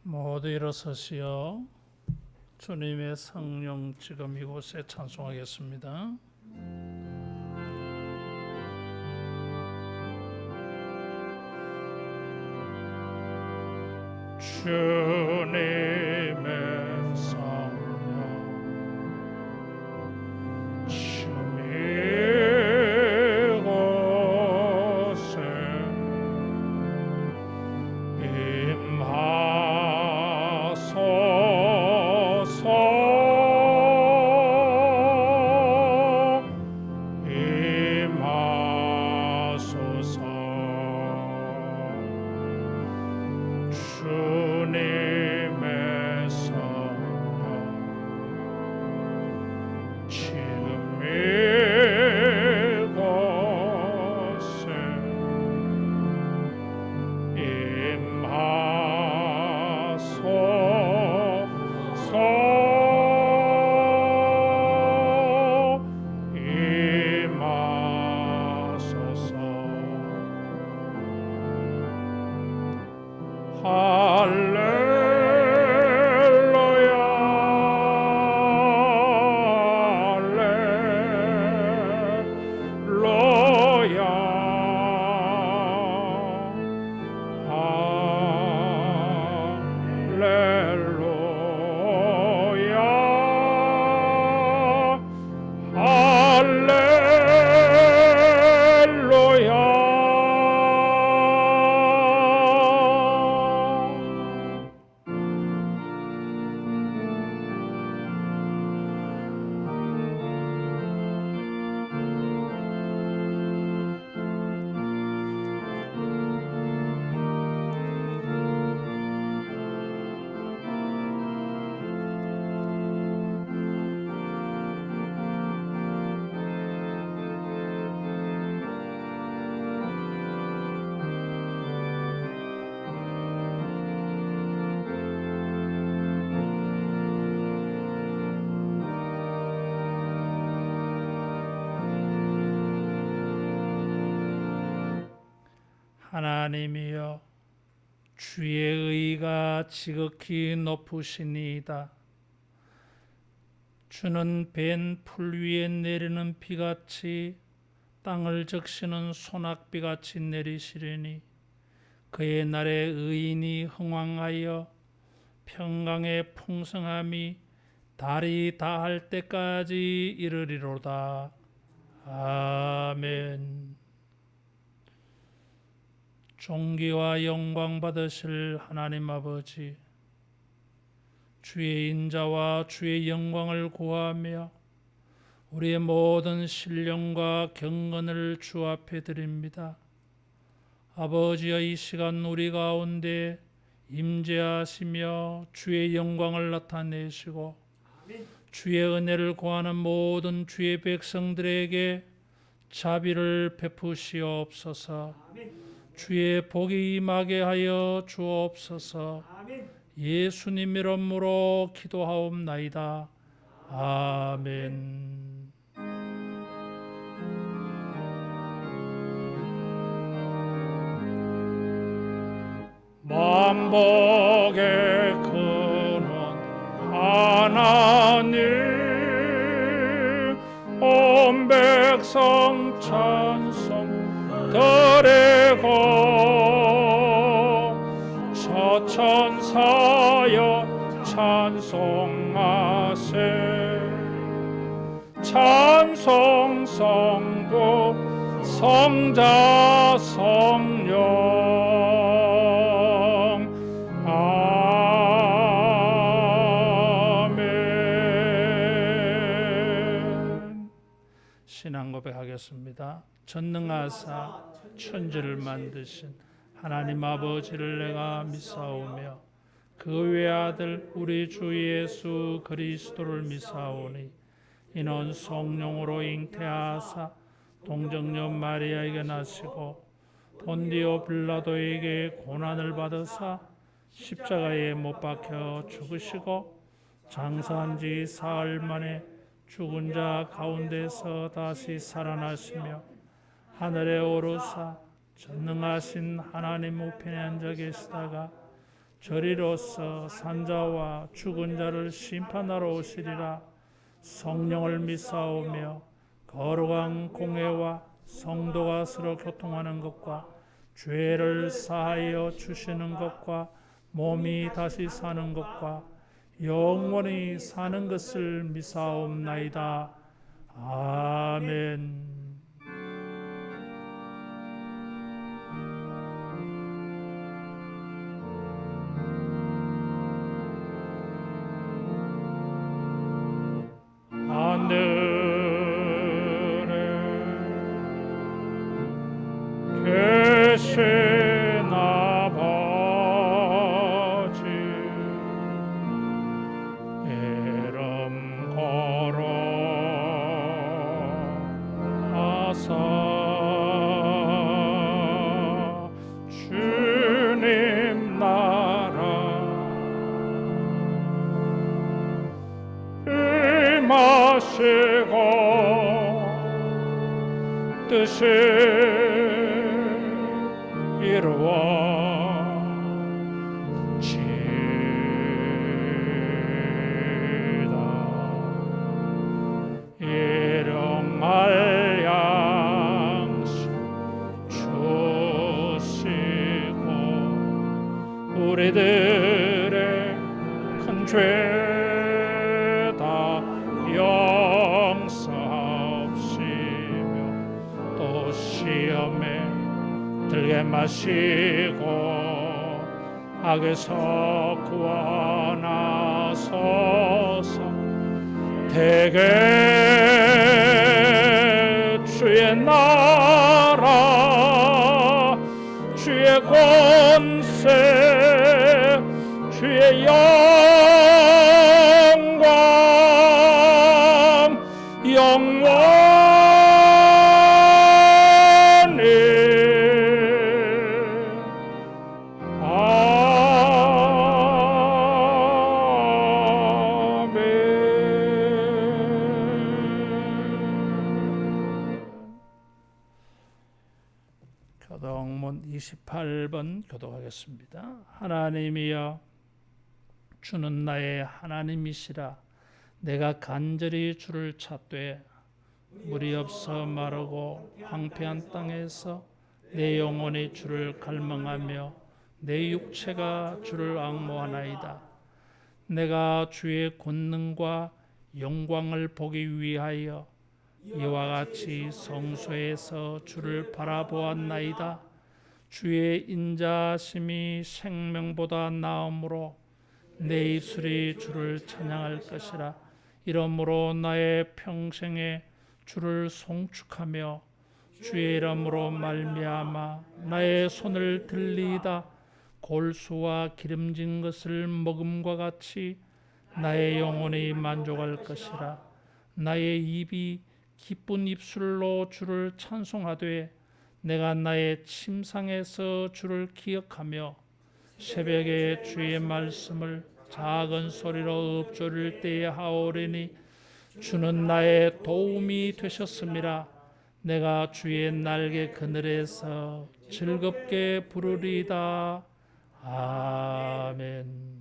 모두 일어서시어 주님의 성령 지금 이곳에 찬송하겠습니다. 주님의 성령 주님 이곳에 임하소서 주님의 성령 지금 이곳에 임하소서 하나님이여 주의 의가 지극히 높으시니이다. 주는 벤 풀 위에 내리는 비같이 땅을 적시는 소낙비같이 내리시리니 그의 날에 의인이 흥왕하여 평강의 풍성함이 달이 다할 때까지 이르리로다. 아멘. 존귀와 영광 받으실 하나님 아버지, 주의 인자와 주의 영광을 구하며 우리의 모든 신령과 경건을 주 앞에 드립니다. 아버지여, 이 시간 우리 가운데 임재하시며 주의 영광을 나타내시고 주의 은혜를 구하는 모든 주의 백성들에게 자비를 베푸시옵소서. 주의 복이 임하게 하여 주옵소서. 예수님 이름으로 기도하옵나이다. 아멘. 만복의 근원 하나님, 온 백성 찬송 드리고 저천사여 찬송하세. 찬송 성부 성자 성령 아멘. 신앙 고백하겠습니다. 전능하사 천지를 만드신 하나님 아버지를 내가 믿사오며 그 외아들 우리 주 예수 그리스도를 믿사오니 이는 성령으로 잉태하사 동정녀 마리아에게 나시고 본디오 빌라도에게 고난을 받으사 십자가에 못 박혀 죽으시고 장사한 지 사흘 만에 죽은 자 가운데서 다시 살아나시며 하늘에 오르사 전능하신 하나님 우편에 앉아 계시다가 저리로서 산자와 죽은 자를 심판하러 오시리라. 성령을 믿사오며 거룩한 공회와 성도가 서로 교통하는 것과 죄를 사하여 주시는 것과 몸이 다시 사는 것과 영원히 사는 것을 믿사옵나이다. 아멘. 하늘에 계신 아버지, 이름 거룩하사 주님 나라 임하시고 뜻이 이루어지다. 일용할 양식 주시고 우리들의 큰 죄다 용서하옵시며 또 시험에 들게 마시고 악에서 구원하소서. 대개 주의 나라 주의 권세 주의 영광 영원히 교독문 28번 교독하겠습니다. 하나님이여 주는 나의 하나님이시라. 내가 간절히 주를 찾되 물이 없어 마르고 황폐한 땅에서 내 영혼이 주를 갈망하며 내 육체가 주를 앙모하나이다. 내가 주의 권능과 영광을 보기 위하여 이와 같이 성소에서 주를 바라보았나이다. 주의 인자심이 생명보다 나음으로 내 입술이 주를 찬양할 것이라. 이러므로 나의 평생에 주를 송축하며 주의 이름으로 말미암아 나의 손을 들리이다. 골수와 기름진 것을 먹음과 같이 나의 영혼이 만족할 것이라. 나의 입이 기쁜 입술로 주를 찬송하되 내가 나의 침상에서 주를 기억하며 새벽에 주의 말씀을 작은 소리로 읊조릴 때에 하오리니 주는 나의 도움이 되셨음이라. 내가 주의 날개 그늘에서 즐겁게 부르리이다. 아멘.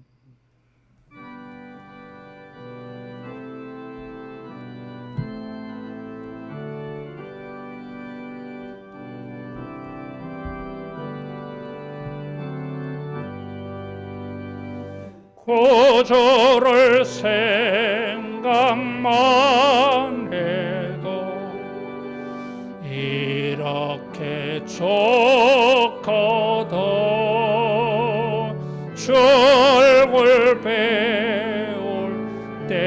구주를 생각만 해도 이렇게 좋거든. 줄을 배울 때에야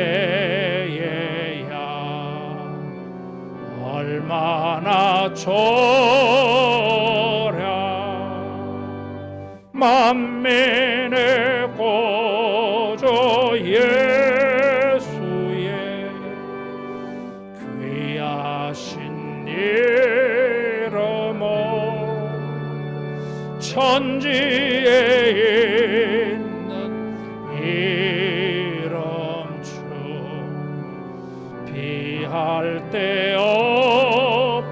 얼마나 좋랴. 만민의 구주 예수의 귀하신 이름은 천지에 있는 이름주 비할 데 없도다.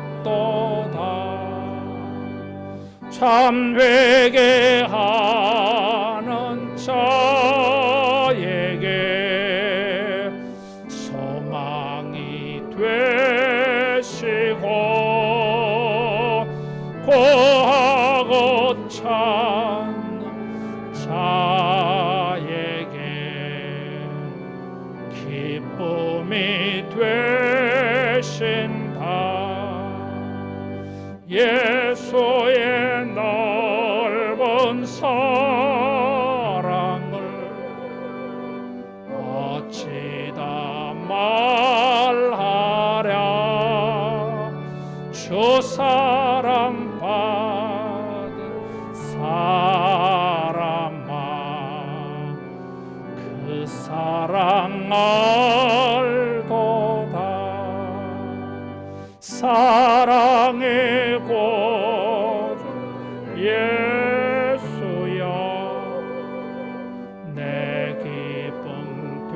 참 회개하는 사랑할도다. 사랑의 구주 예수여, 내 기쁨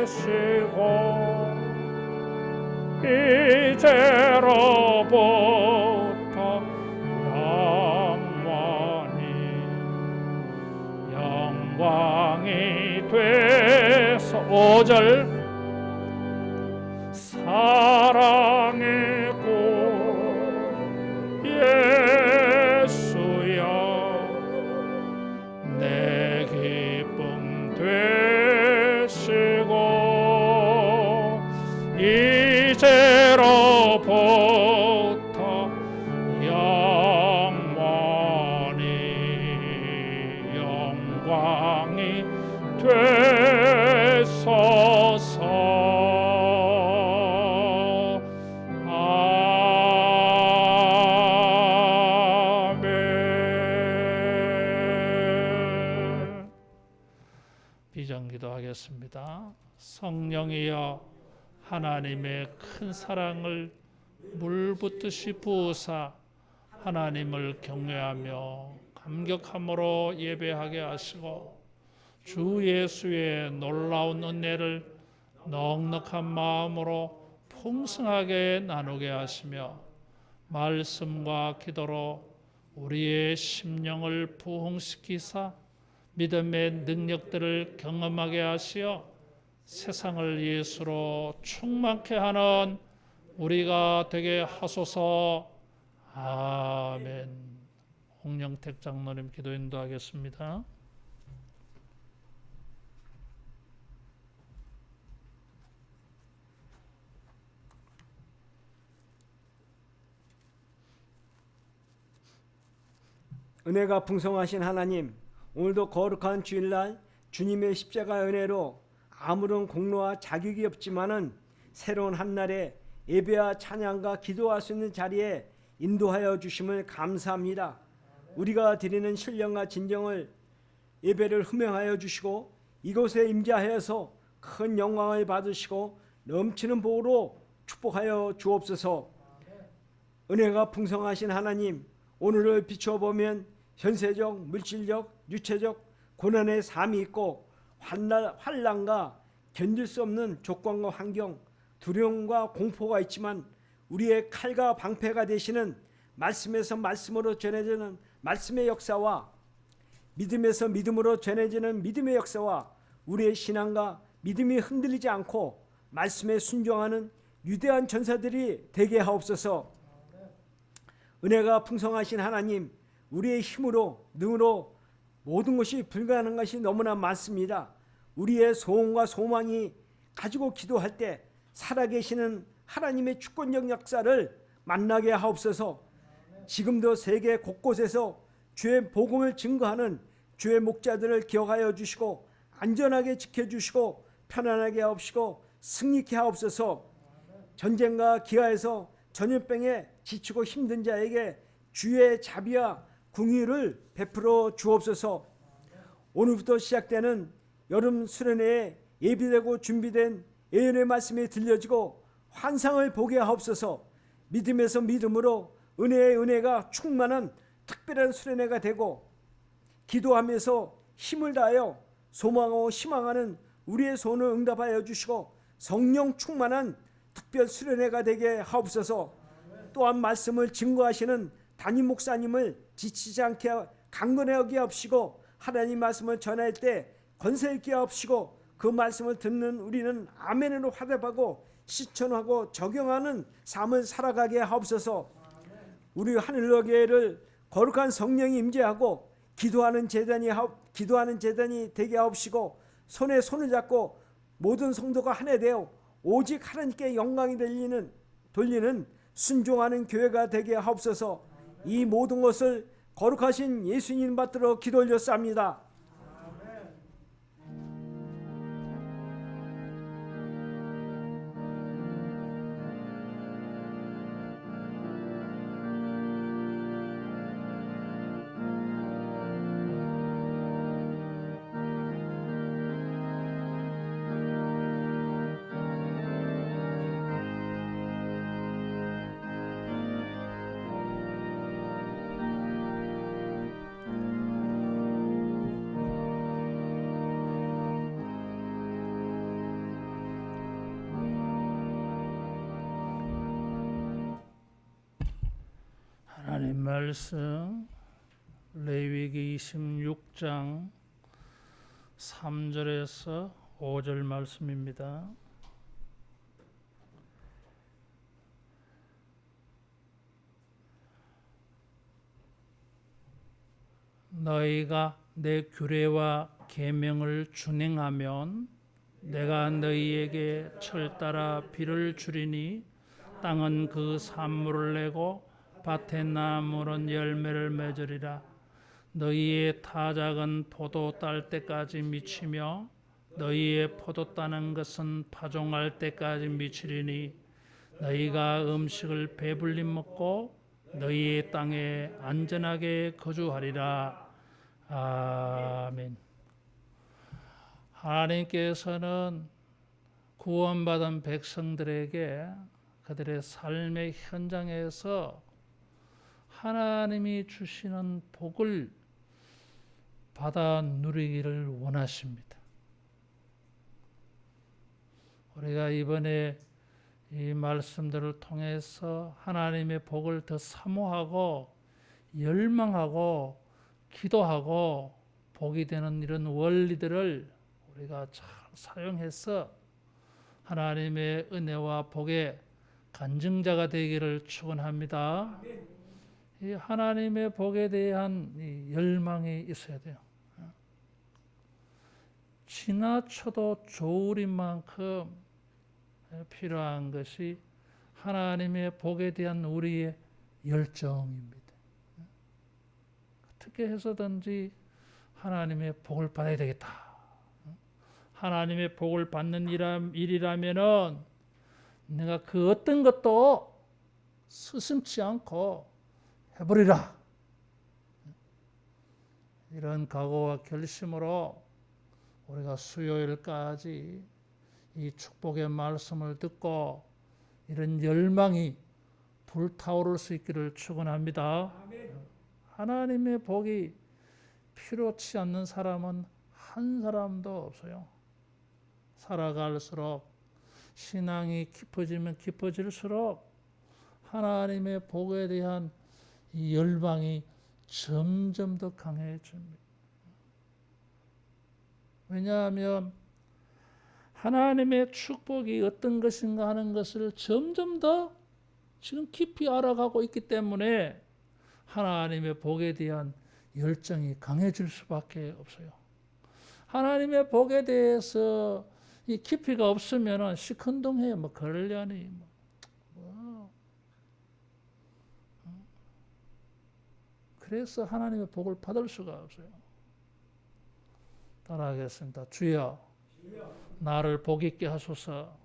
되시고 이제로부터 영광이 돼서 5절 사랑의 구 예수여, 내 기쁨 되시고 이제로부터 영광이 되소서. 아멘. 비전기도하겠습니다. 성령이여, 하나님의 큰 사랑을 물붓듯이 부으사 하나님을 경외하며 감격함으로 예배하게 하시고 주 예수의 놀라운 은혜를 넉넉한 마음으로 풍성하게 나누게 하시며 말씀과 기도로 우리의 심령을 부흥시키사 믿음의 능력들을 경험하게 하시어 세상을 예수로 충만케 하는 우리가 되게 하소서. 아멘. 홍영택 장로님 기도 인도하겠습니다. 은혜가 풍성하신 하나님, 오늘도 거룩한 주일날 주님의 십자가 은혜로 아무런 공로와 자격이 없지만은 새로운 한날에 예배와 찬양과 기도할 수 있는 자리에 인도하여 주심을 감사합니다. 우리가 드리는 신령과 진정을 예배를 흠명하여 주시고 이곳에 임재하여서 큰 영광을 받으시고 넘치는 복으로 축복하여 주옵소서. 은혜가 풍성하신 하나님, 오늘을 비추어 보면 현세적, 물질적, 육체적 고난의 삶이 있고 환난과 견딜 수 없는 조건과 환경, 두려움과 공포가 있지만 우리의 칼과 방패가 되시는 말씀에서 말씀으로 전해지는 말씀의 역사와 믿음에서 믿음으로 전해지는 믿음의 역사와 우리의 신앙과 믿음이 흔들리지 않고 말씀에 순종하는 위대한 전사들이 되게 하옵소서. 은혜가 풍성하신 하나님, 우리의 힘으로 능으로 모든 것이 불가능한 것이 너무나 많습니다. 우리의 소원과 소망이 가지고 기도할 때 살아계시는 하나님의 주권적 역사를 만나게 하옵소서. 지금도 세계 곳곳에서 주의 복음을 증거하는 주의 목자들을 기억하여 주시고 안전하게 지켜주시고 편안하게 하옵시고 승리케 하옵소서. 전쟁과 기아에서 전염병에 지치고 힘든 자에게 주의 자비와 궁유를 베풀어 주옵소서. 오늘부터 시작되는 여름 수련회에 예비되고 준비된 예언의 말씀이 들려지고 환상을 보게 하옵소서. 믿음에서 믿음으로 은혜의 은혜가 충만한 특별한 수련회가 되고 기도하면서 힘을 다하여 소망하고 희망하는 우리의 소원을 응답하여 주시고 성령 충만한 특별 수련회가 되게 하옵소서. 또한 말씀을 증거하시는 담임 목사님을 지치지 않게 강건하게 하옵시고 하나님 말씀을 전할 때 권세 있게 하옵시고 그 말씀을 듣는 우리는 아멘으로 화답하고 실천하고 적용하는 삶을 살아가게 하옵소서. 우리 하늘교회를 거룩한 성령이 임재하고 기도하는 재단이 되게 하옵시고 손에 손을 잡고 모든 성도가 하나 되어 오직 하나님께 영광이 돌리는 순종하는 교회가 되게 하옵소서. 이 모든 것을 거룩하신 예수님 받들어 기도 올렸습니다. 말씀 레위기 26장 3절에서 5절 말씀입니다. 너희가 내 규례와 계명을 준행하면 내가 너희에게 철 따라 비를 주리니 땅은 그 산물을 내고 밭의 나무는 열매를 맺으리라. 너희의 타작은 포도 딸 때까지 미치며 너희의 포도 따는 것은 파종할 때까지 미치리니 너희가 음식을 배불리 먹고 너희의 땅에 안전하게 거주하리라. 아멘. 하나님께서는 구원받은 백성들에게 그들의 삶의 현장에서 하나님이 주시는 복을 받아 누리기를 원하십니다. 우리가 이번에 이 말씀들을 통해서 하나님의 복을 더 사모하고 열망하고 기도하고 복이 되는 이런 원리들을 우리가 잘 사용해서 하나님의 은혜와 복의 간증자가 되기를 축원합니다. 이 하나님의 복에 대한 이 열망이 있어야 돼요. 지나쳐도 좋으린 만큼 필요한 것이 하나님의 복에 대한 우리의 열정입니다. 어떻게 해서든지 하나님의 복을 받아야 되겠다. 하나님의 복을 받는 일이라면은 내가 그 어떤 것도 스승치 않고 해버리라. 이런 각오와 결심으로 우리가 수요일까지 이 축복의 말씀을 듣고 이런 열망이 불타오를 수 있기를 축원합니다. 하나님의 복이 필요치 않는 사람은 한 사람도 없어요. 살아갈수록 신앙이 깊어지면 깊어질수록 하나님의 복에 대한 이 열망이 점점 더 강해집니다. 왜냐하면 하나님의 축복이 어떤 것인가 하는 것을 점점 더 지금 깊이 알아가고 있기 때문에 하나님의 복에 대한 열정이 강해질 수밖에 없어요. 하나님의 복에 대해서 이 깊이가 없으면 시큰둥해요. 뭐 그러려니 그래서 하나님의 복을 받을 수가 없어요. 따라하겠습니다. 주여 나를 복 있게 하소서.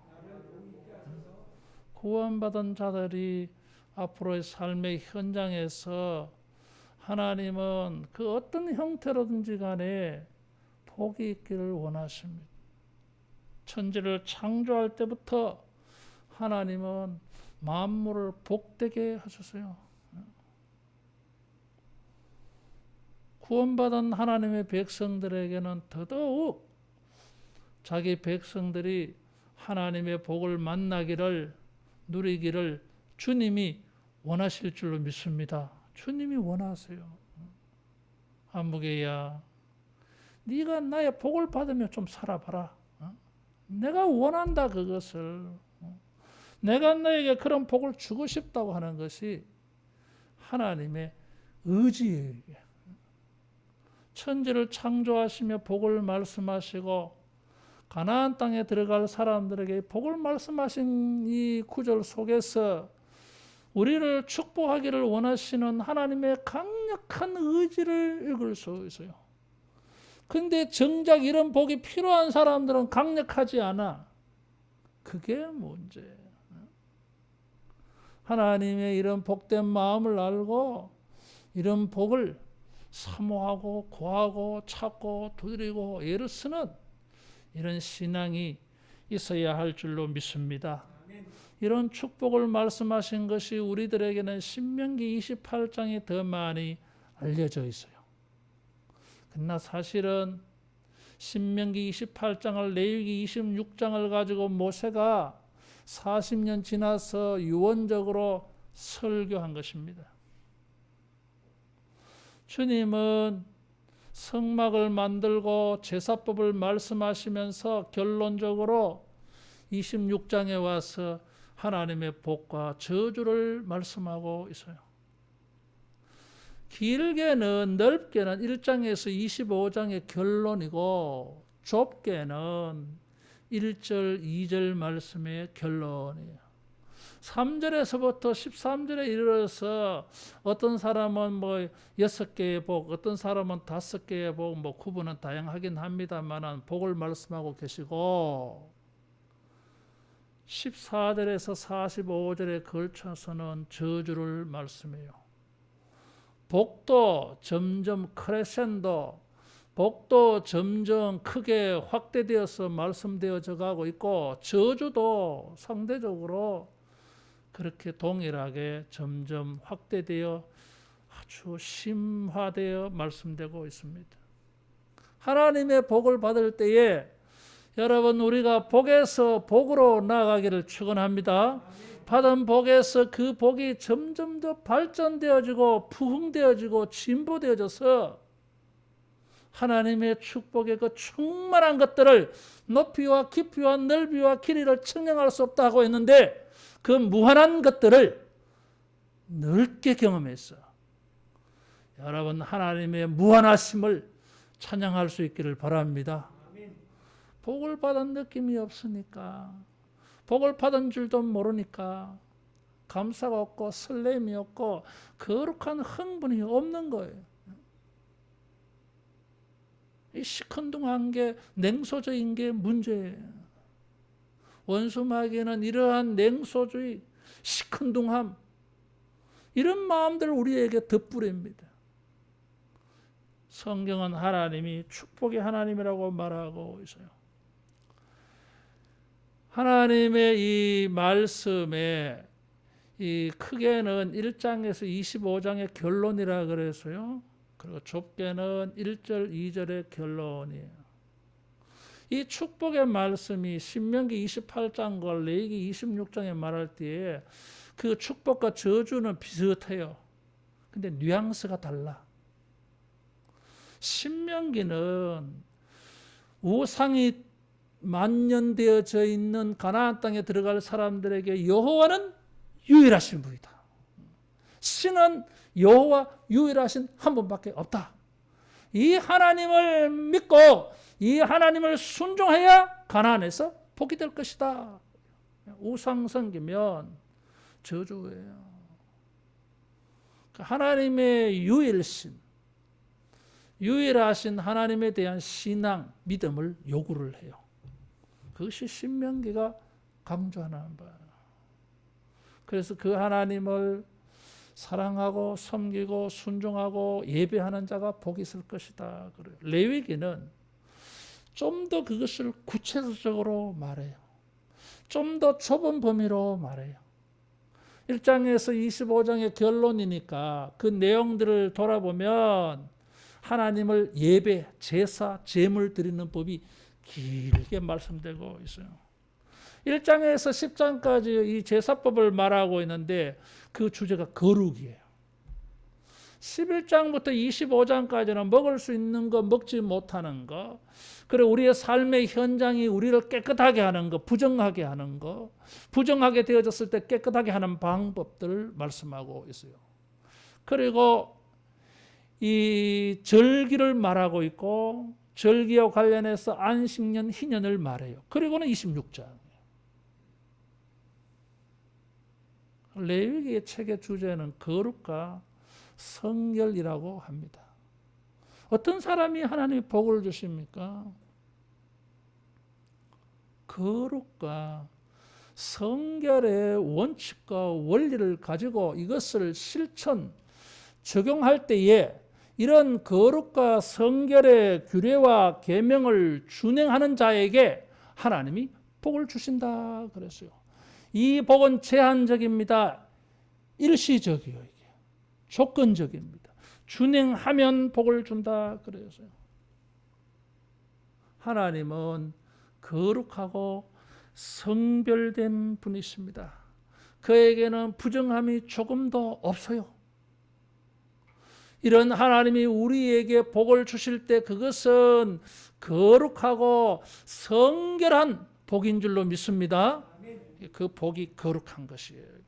구원받은 자들이 앞으로의 삶의 현장에서 하나님은 그 어떤 형태로든지 간에 복이 있기를 원하십니다. 천지를 창조할 때부터 하나님은 만물을 복되게 하셨어요. 구원받은 하나님의 백성들에게는 더더욱 자기 백성들이 하나님의 복을 만나기를 누리기를 주님이 원하실 줄로 믿습니다. 주님이 원하세요. 한무개야, 네가 나의 복을 받으며 좀 살아봐라. 내가 원한다 그것을. 내가 너에게 그런 복을 주고 싶다고 하는 것이 하나님의 의지예요. 천지를 창조하시며 복을 말씀하시고 가나안 땅에 들어갈 사람들에게 복을 말씀하신 이 구절 속에서 우리를 축복하기를 원하시는 하나님의 강력한 의지를 읽을 수 있어요. 근데 정작 이런 복이 필요한 사람들은 강력하지 않아. 그게 문제예요. 하나님의 이런 복된 마음을 알고 이런 복을 사모하고 구하고 찾고 두드리고 애를 쓰는 이런 신앙이 있어야 할 줄로 믿습니다. 이런 축복을 말씀하신 것이 우리들에게는 신명기 28장이 더 많이 알려져 있어요. 그러나 사실은 신명기 28장을 레위기 26장을 가지고 모세가 40년 지나서 유언적으로 설교한 것입니다. 주님은 성막을 만들고 제사법을 말씀하시면서 결론적으로 26장에 와서 하나님의 복과 저주를 말씀하고 있어요. 길게는 넓게는 1장에서 25장의 결론이고 좁게는 1절, 2절 말씀의 결론이에요. 3절에서부터 13절에 이르러서 어떤 사람은 뭐 6개의 복, 어떤 사람은 5개의 복, 뭐 구분은 다양하긴 합니다만 복을 말씀하고 계시고 14절에서 45절에 걸쳐서는 저주를 말씀해요. 복도 점점 크레센도, 복도 점점 크게 확대되어서 말씀되어져 가고 있고 저주도 상대적으로 그렇게 동일하게 점점 확대되어 아주 심화되어 말씀되고 있습니다. 하나님의 복을 받을 때에 여러분 우리가 복에서 복으로 나아가기를 축원합니다. 받은 복에서 그 복이 점점 더 발전되어지고 부흥되어지고 진보되어져서 하나님의 축복의 그 충만한 것들을 높이와 깊이와 넓이와 길이를 측량할 수 없다 하고 했는데 그 무한한 것들을 넓게 경험해서 여러분 하나님의 무한하심을 찬양할 수 있기를 바랍니다. 복을 받은 느낌이 없으니까, 복을 받은 줄도 모르니까 감사가 없고 설렘이 없고 거룩한 흥분이 없는 거예요. 이 시큰둥한 게, 냉소적인 게 문제예요. 원수마귀는 이러한 냉소주의, 시큰둥함, 이런 마음들을 우리에게 덧부립니다. 성경은 하나님이 축복의 하나님이라고 말하고 있어요. 하나님의 이 말씀에 이 크게는 1장에서 25장의 결론이라 그래서요. 그리고 좁게는 1절, 2절의 결론이에요. 이 축복의 말씀이 신명기 28장과 레위기 26장에 말할 때에 그 축복과 저주는 비슷해요. 근데 뉘앙스가 달라. 신명기는 우상이 만연되어져 있는 가나안 땅에 들어갈 사람들에게 여호와는 유일하신 분이다. 신은 여호와 유일하신 한 분밖에 없다. 이 하나님을 믿고 이 하나님을 순종해야 가나안에서 복이 될 것이다. 우상 섬기면 저주예요. 하나님의 유일신, 유일하신 하나님에 대한 신앙, 믿음을 요구를 해요. 그것이 신명기가 강조하는 바예요. 그래서 그 하나님을 사랑하고 섬기고 순종하고 예배하는 자가 복이 있을 것이다. 그래요. 레위기는 좀 더 그것을 구체적으로 말해요. 좀 더 좁은 범위로 말해요. 1장에서 25장의 결론이니까 그 내용들을 돌아보면 하나님을 예배, 제사, 제물 드리는 법이 길게 말씀되고 있어요. 1장에서 10장까지 이 제사법을 말하고 있는데 그 주제가 거룩이에요. 11장부터 25장까지는 먹을 수 있는 거, 먹지 못하는 거, 그리고 우리의 삶의 현장이 우리를 깨끗하게 하는 거, 부정하게 하는 거, 부정하게 되어졌을 때 깨끗하게 하는 방법들을 말씀하고 있어요. 그리고 이 절기를 말하고 있고 절기와 관련해서 안식년, 희년을 말해요. 그리고는 26장. 레위기의 책의 주제는 거룩과 성결이라고 합니다. 어떤 사람이 하나님의 복을 주십니까? 거룩과 성결의 원칙과 원리를 가지고 이것을 실천, 적용할 때에 이런 거룩과 성결의 규례와 계명을 준행하는 자에게 하나님이 복을 주신다 그랬어요. 이 복은 제한적입니다. 일시적이에요. 이게 조건적입니다. 준행하면 복을 준다 그랬어요. 하나님은 거룩하고 성별된 분이십니다. 그에게는 부정함이 조금도 없어요. 이런 하나님이 우리에게 복을 주실 때 그것은 거룩하고 성결한 복인 줄로 믿습니다. 그 복이 거룩한 것이에요.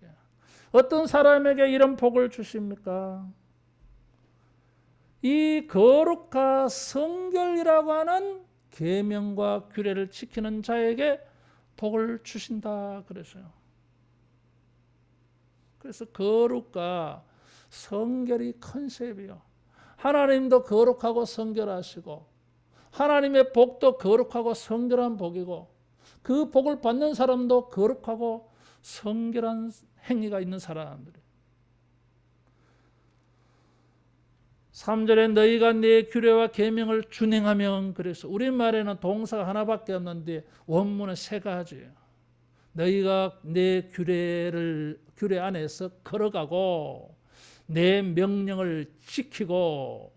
어떤 사람에게 이런 복을 주십니까? 이 거룩과 성결이라고 하는 계명과 규례를 지키는 자에게 복을 주신다 그랬어요. 그래서 거룩과 성결이 컨셉이요. 하나님도 거룩하고 성결하시고 하나님의 복도 거룩하고 성결한 복이고 그 복을 받는 사람도 거룩하고 성결한 행위가 있는 사람들이에요. 3절에 너희가 내 규례와 계명을 준행하면, 그래서 우리말에는 동사가 하나밖에 없는데 원문은 세 가지예요. 너희가 내 규례 안에서 걸어가고 내 명령을 지키고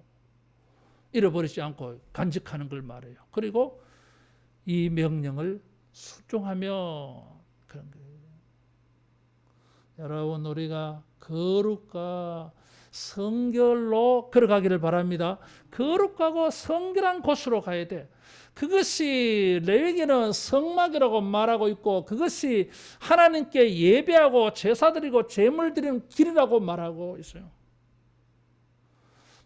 잃어버리지 않고 간직하는 걸 말해요. 그리고 이 명령을 순종하며 그런 거예요. 여러분, 우리가 거룩과 성결로 걸어가기를 바랍니다. 거룩하고 성결한 곳으로 가야 돼. 그것이 레위기는 성막이라고 말하고 있고 그것이 하나님께 예배하고 제사드리고 제물드리는 길이라고 말하고 있어요.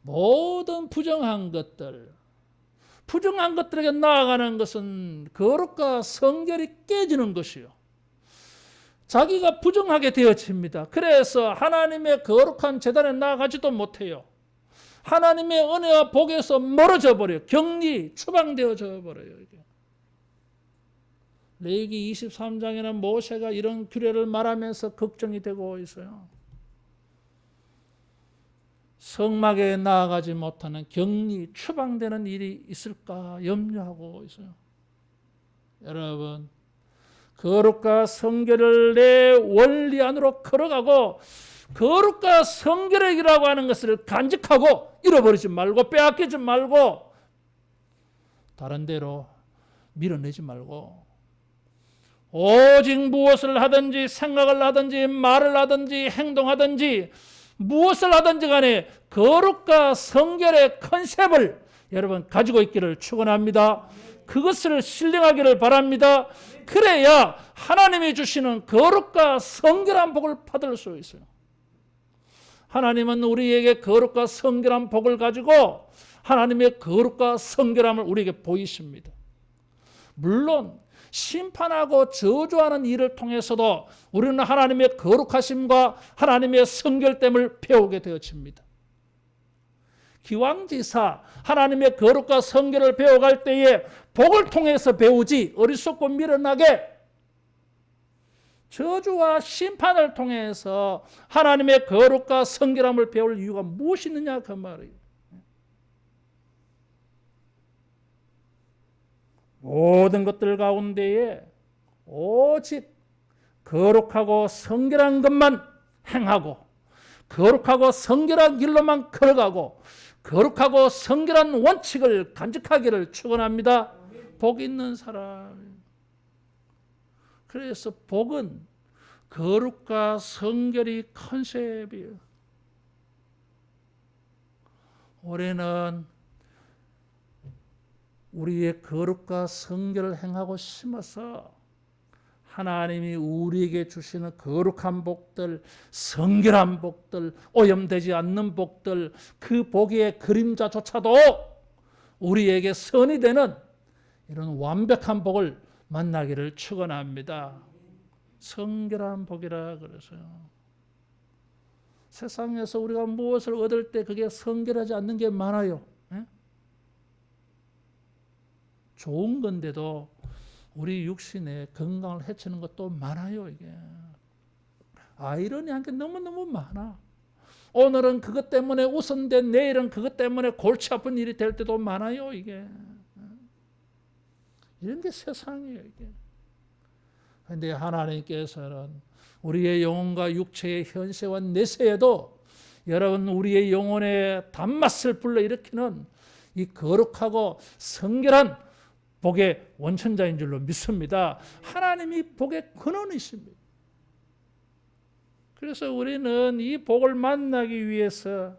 모든 부정한 것들에게 나아가는 것은 거룩과 성결이 깨지는 것이요. 자기가 부정하게 되어집니다. 그래서 하나님의 거룩한 제단에 나아가지도 못해요. 하나님의 은혜와 복에서 멀어져 버려요. 격리, 추방되어져 버려요. 레위기 23장에는 모세가 이런 규례를 말하면서 걱정이 되고 있어요. 성막에 나아가지 못하는 격리, 추방되는 일이 있을까 염려하고 있어요. 여러분, 거룩과 성결을 내 원리 안으로 걸어가고 거룩과 성결이라고 하는 것을 간직하고 잃어버리지 말고 빼앗기지 말고 다른 데로 밀어내지 말고 오직 무엇을 하든지 생각을 하든지 말을 하든지 행동하든지 무엇을 하든지 간에 거룩과 성결의 컨셉을 여러분 가지고 있기를 축원합니다. 그것을 신뢰하기를 바랍니다. 그래야 하나님이 주시는 거룩과 성결한 복을 받을 수 있어요. 하나님은 우리에게 거룩과 성결한 복을 가지고 하나님의 거룩과 성결함을 우리에게 보이십니다. 물론 심판하고 저주하는 일을 통해서도 우리는 하나님의 거룩하심과 하나님의 성결됨을 배우게 되어집니다. 기왕지사 하나님의 거룩과 성결을 배워갈 때에 복을 통해서 배우지 어리석고 미련하게 저주와 심판을 통해서 하나님의 거룩과 성결함을 배울 이유가 무엇이 있느냐 그 말이에요. 모든 것들 가운데에 오직 거룩하고 성결한 것만 행하고 거룩하고 성결한 길로만 걸어가고 거룩하고 성결한 원칙을 간직하기를 축원합니다. 복 있는 사람. 그래서 복은 거룩과 성결이 컨셉이에요. 올해는 우리의 거룩과 성결을 행하고 심어서 하나님이 우리에게 주시는 거룩한 복들, 성결한 복들, 오염되지 않는 복들, 그 복의 그림자조차도 우리에게 선이 되는 이런 완벽한 복을 만나기를 축원합니다. 성결한 복이라 그래서요. 세상에서 우리가 무엇을 얻을 때 그게 성결하지 않는 게 많아요. 좋은 건데도 우리 육신의 건강을 해치는 것도 많아요. 이게 아이러니한 게 너무너무 많아. 오늘은 그것 때문에 웃었는데 내일은 그것 때문에 골치 아픈 일이 될 때도 많아요. 이게 이런 게 세상이에요. 이게. 그런데 하나님께서는 우리의 영혼과 육체의 현세와 내세에도 여러분 우리의 영혼의 단맛을 불러일으키는 이 거룩하고 성결한 복의 원천자인 줄로 믿습니다. 하나님이 복의 근원이십니다. 그래서 우리는 이 복을 만나기 위해서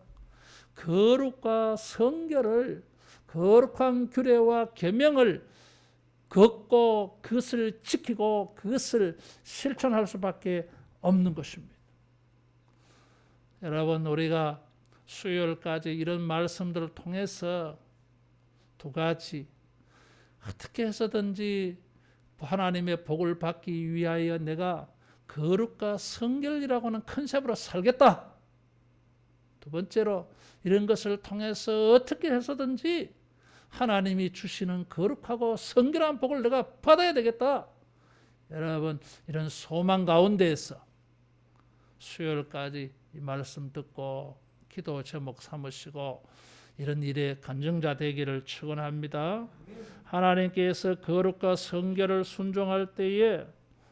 거룩과 성결을, 거룩한 규례와 계명을 걷고 그것을 지키고 그것을 실천할 수밖에 없는 것입니다. 여러분, 우리가 수요일까지 이런 말씀들을 통해서 두 가지, 어떻게 해서든지 하나님의 복을 받기 위하여 내가 거룩과 성결이라고 하는 컨셉으로 살겠다. 두 번째로, 이런 것을 통해서 어떻게 해서든지 하나님이 주시는 거룩하고 성결한 복을 내가 받아야 되겠다. 여러분, 이런 소망 가운데에서 수요일까지 이 말씀 듣고 기도 제목 삼으시고 이런 일에 간증자 되기를 축원합니다. 하나님께서 거룩과 성결을 순종할 때에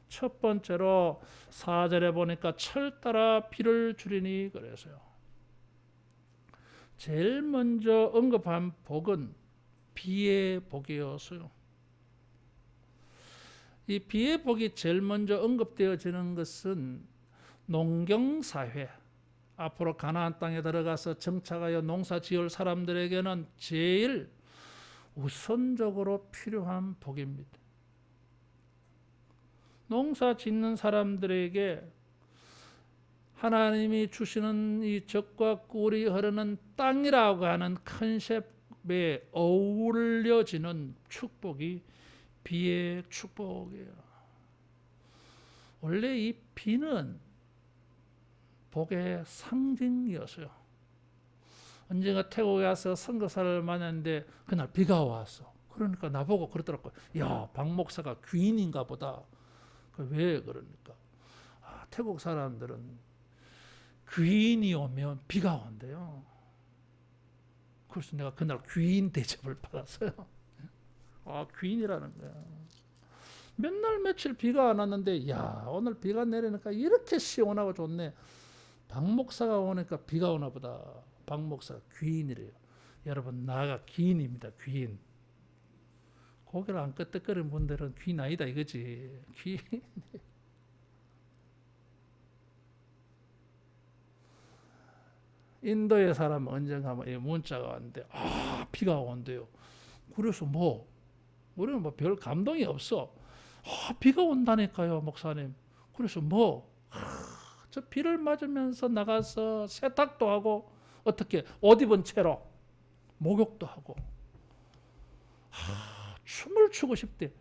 첫 번째로 4절에 보니까 철 따라 비를 주리니 그래서요. 제일 먼저 언급한 복은 비의 복이었어요. 이 비의 복이 제일 먼저 언급되어지는 것은 농경사회, 앞으로 가나안 땅에 들어가서 정착하여 농사 지을 사람들에게는 제일 우선적으로 필요한 복입니다. 농사 짓는 사람들에게 하나님이 주시는 이 젖과 꿀이 흐르는 땅이라고 하는 컨셉에 어울려지는 축복이 비의 축복이에요. 원래 이 비는 복의 상징이었어요. 언젠가 태국에 와서 선교사를 만났는데 그날 비가 왔어. 그러니까 나보고 그러더라고요. 야, 박 목사가 귀인인가 보다. 왜 그러니까? 태국 사람들은 귀인이 오면 비가 온대요. 그래서 내가 그날 귀인 대접을 받았어요. 귀인이라는 거야. 몇 날 며칠 비가 안 왔는데 야, 오늘 비가 내리니까 이렇게 시원하고 좋네. 박 목사가 오니까 비가 오나 보다. 박 목사가 귀인이래요. 여러분, 나가 귀인입니다. 귀인. 고개를 안 끄덕거리는 분들은 귀인 아니다 이거지. 귀인. 인도의 사람 언젠가 문자가 왔는데 비가 온대요. 그래서 우리는 별 감동이 없어. 비가 온다니까요, 목사님. 그래서 저 비를 맞으면서 나가서 세탁도 하고 어떻게 옷 입은 채로 목욕도 하고 춤을 추고 싶대.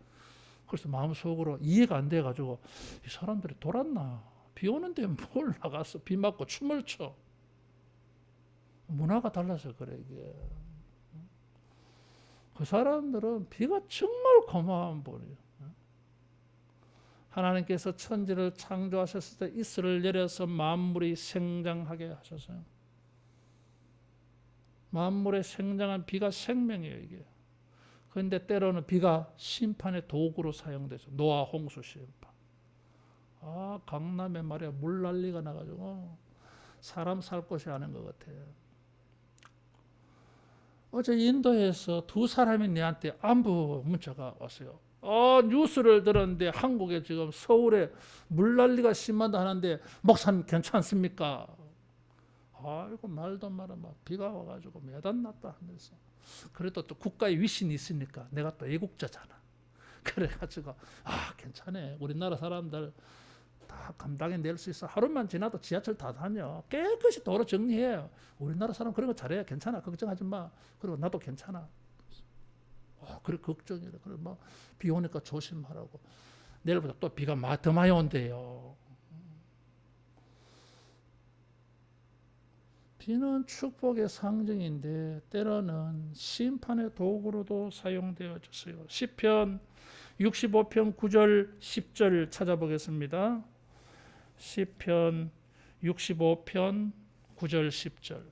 그래서 마음속으로 이해가 안 돼가지고 이 사람들이 돌았나? 비 오는데 뭘 나가서 비 맞고 춤을 춰? 문화가 달라서 그래 이게. 그 사람들은 비가 정말 고마운 분이에요. 하나님께서 천지를 창조하셨을 때 이슬을 내려서 만물이 생장하게 하셨어요. 만물에 생장한 비가 생명이에요 이게. 그런데 때로는 비가 심판의 도구로 사용되죠. 노아 홍수 심판. 강남에 말이야 물난리가 나가지고 사람 살 곳이 아닌 것 같아요. 어제 인도에서 두 사람이 내한테 안부 문자가 왔어요. 뉴스를 들었는데 한국에 지금 서울에 물난리가 심하다 하는데 목사님 괜찮습니까? 이거 말도 마라 막 비가 와가지고 매단 났다 하면서 그래도 또 국가의 위신이 있으니까 내가 또 애국자잖아. 그래가지고 괜찮아. 우리나라 사람들 다 감당해 낼 수 있어. 하루만 지나도 지하철 다 다녀. 깨끗이 도로 정리해요. 우리나라 사람 그런 거 잘해. 괜찮아. 걱정하지 마. 그리고 나도 괜찮아. 그래 걱정이래. 그래 비 오니까 조심하라고. 내일부터 또 비가 더 많이 온대요. 비는 축복의 상징인데 때로는 심판의 도구로도 사용되어졌어요. 시편 65편 9절 10절 찾아보겠습니다. 시편 65편 9절 10절.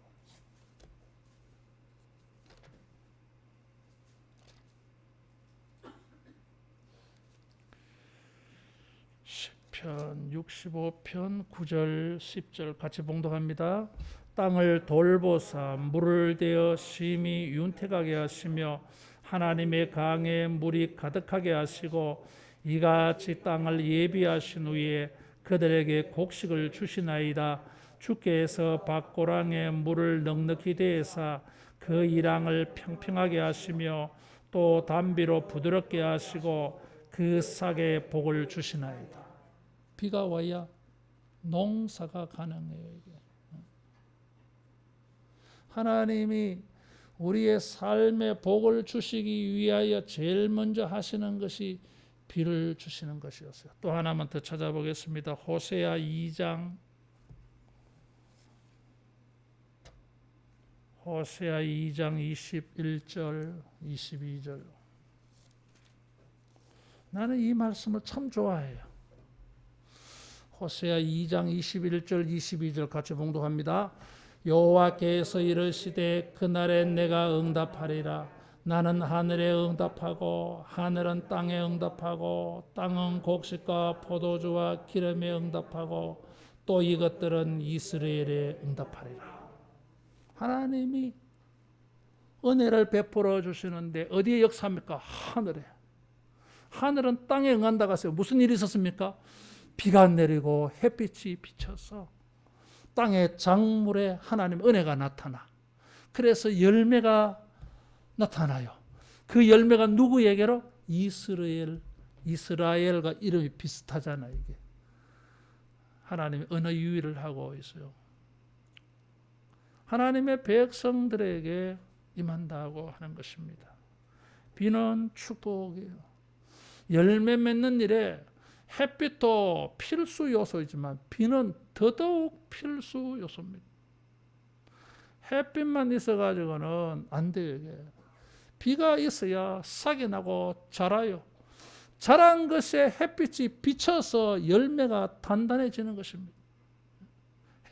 시편 65편 9절 10절 같이 봉독합니다. 땅을 돌보사 물을 대어 심히 윤택하게 하시며 하나님의 강에 물이 가득하게 하시고 이같이 땅을 예비하신 후에 그들에게 곡식을 주시나이다. 주께서 밭고랑에 물을 넉넉히 대사 그 이랑을 평평하게 하시며 또 담비로 부드럽게 하시고 그 싹에 복을 주시나이다. 비가 와야 농사가 가능해요. 이게. 하나님이 우리의 삶에 복을 주시기 위하여 제일 먼저 하시는 것이 비를 주시는 것이었어요. 또 하나만 더 찾아보겠습니다. 호세아 2장 21절 22절. 나는 이 말씀을 참 좋아해요. 호세아 2장 21절 22절 같이 봉독합니다. 여호와께서 이르시되 그날에 내가 응답하리라. 나는 하늘에 응답하고 하늘은 땅에 응답하고 땅은 곡식과 포도주와 기름에 응답하고 또 이것들은 이스라엘에 응답하리라. 하나님이 은혜를 베풀어 주시는데 어디에 역사합니까? 하늘에. 하늘은 땅에 응한다고 하세요. 무슨 일이 있었습니까? 비가 내리고 햇빛이 비쳐서 땅의 작물에 하나님의 은혜가 나타나. 그래서 열매가 나타나요. 그 열매가 누구에게로? 이스라엘과 이름이 비슷하잖아요. 이게 하나님이 언어 유의를 하고 있어요. 하나님의 백성들에게 임한다고 하는 것입니다. 비는 축복이에요. 열매 맺는 일에 햇빛도 필수 요소이지만 비는 더더욱 필수 요소입니다. 햇빛만 있어가지고는 안 돼요. 이게. 비가 있어야 싹이 나고 자라요. 자란 것에 햇빛이 비쳐서 열매가 단단해지는 것입니다.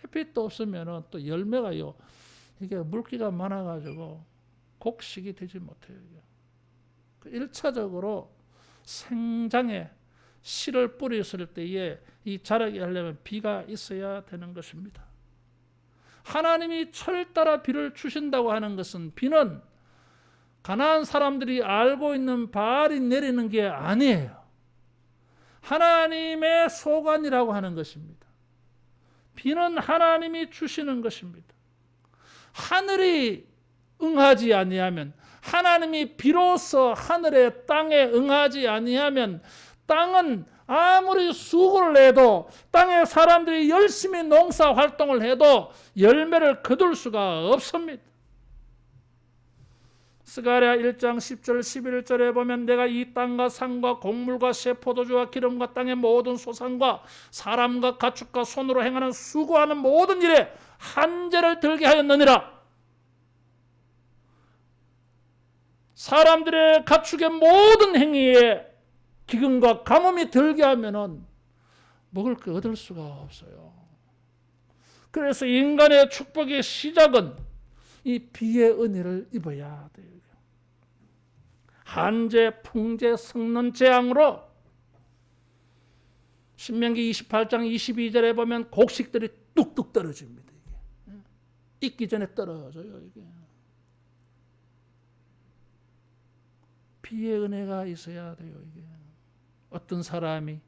햇빛도 없으면 또 열매가요, 이게 물기가 많아가지고 곡식이 되지 못해요. 1차적으로 생장에 씨를 뿌렸을 때에 이 자라게 하려면 비가 있어야 되는 것입니다. 하나님이 철 따라 비를 주신다고 하는 것은 비는 가나안 사람들이 알고 있는 바알이 내리는 게 아니에요. 하나님의 소관이라고 하는 것입니다. 비는 하나님이 주시는 것입니다. 하늘이 응하지 아니하면, 하나님이 비로소 하늘의 땅에 응하지 아니하면 땅은 아무리 수고를 해도, 땅의 사람들이 열심히 농사 활동을 해도 열매를 거둘 수가 없습니다. 스가랴 1장 10절 11절에 보면 내가 이 땅과 산과 곡물과 새 포도주와 기름과 땅의 모든 소산과 사람과 가축과 손으로 행하는 수고하는 모든 일에 한재를 들게 하였느니라. 사람들의 가축의 모든 행위에 기근과 가뭄이 들게 하면은 먹을 거 얻을 수가 없어요. 그래서 인간의 축복의 시작은 이 비의 은혜를 입어야 돼요. 한재, 풍재, 성는 재앙으로 신명기 28장 22절에 보면 곡식들이 뚝뚝 떨어집니다. 이게. 익기 전에 떨어져요. 이게. 비의 은혜가 있어야 돼요. 이게. 어떤 사람이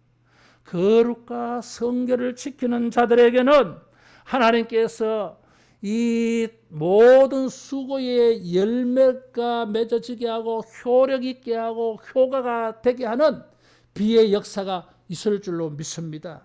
거룩과 성결을 지키는 자들에게는 하나님께서 이 모든 수고의 열매가 맺어지게 하고 효력 있게 하고 효과가 되게 하는 비의 역사가 있을 줄로 믿습니다.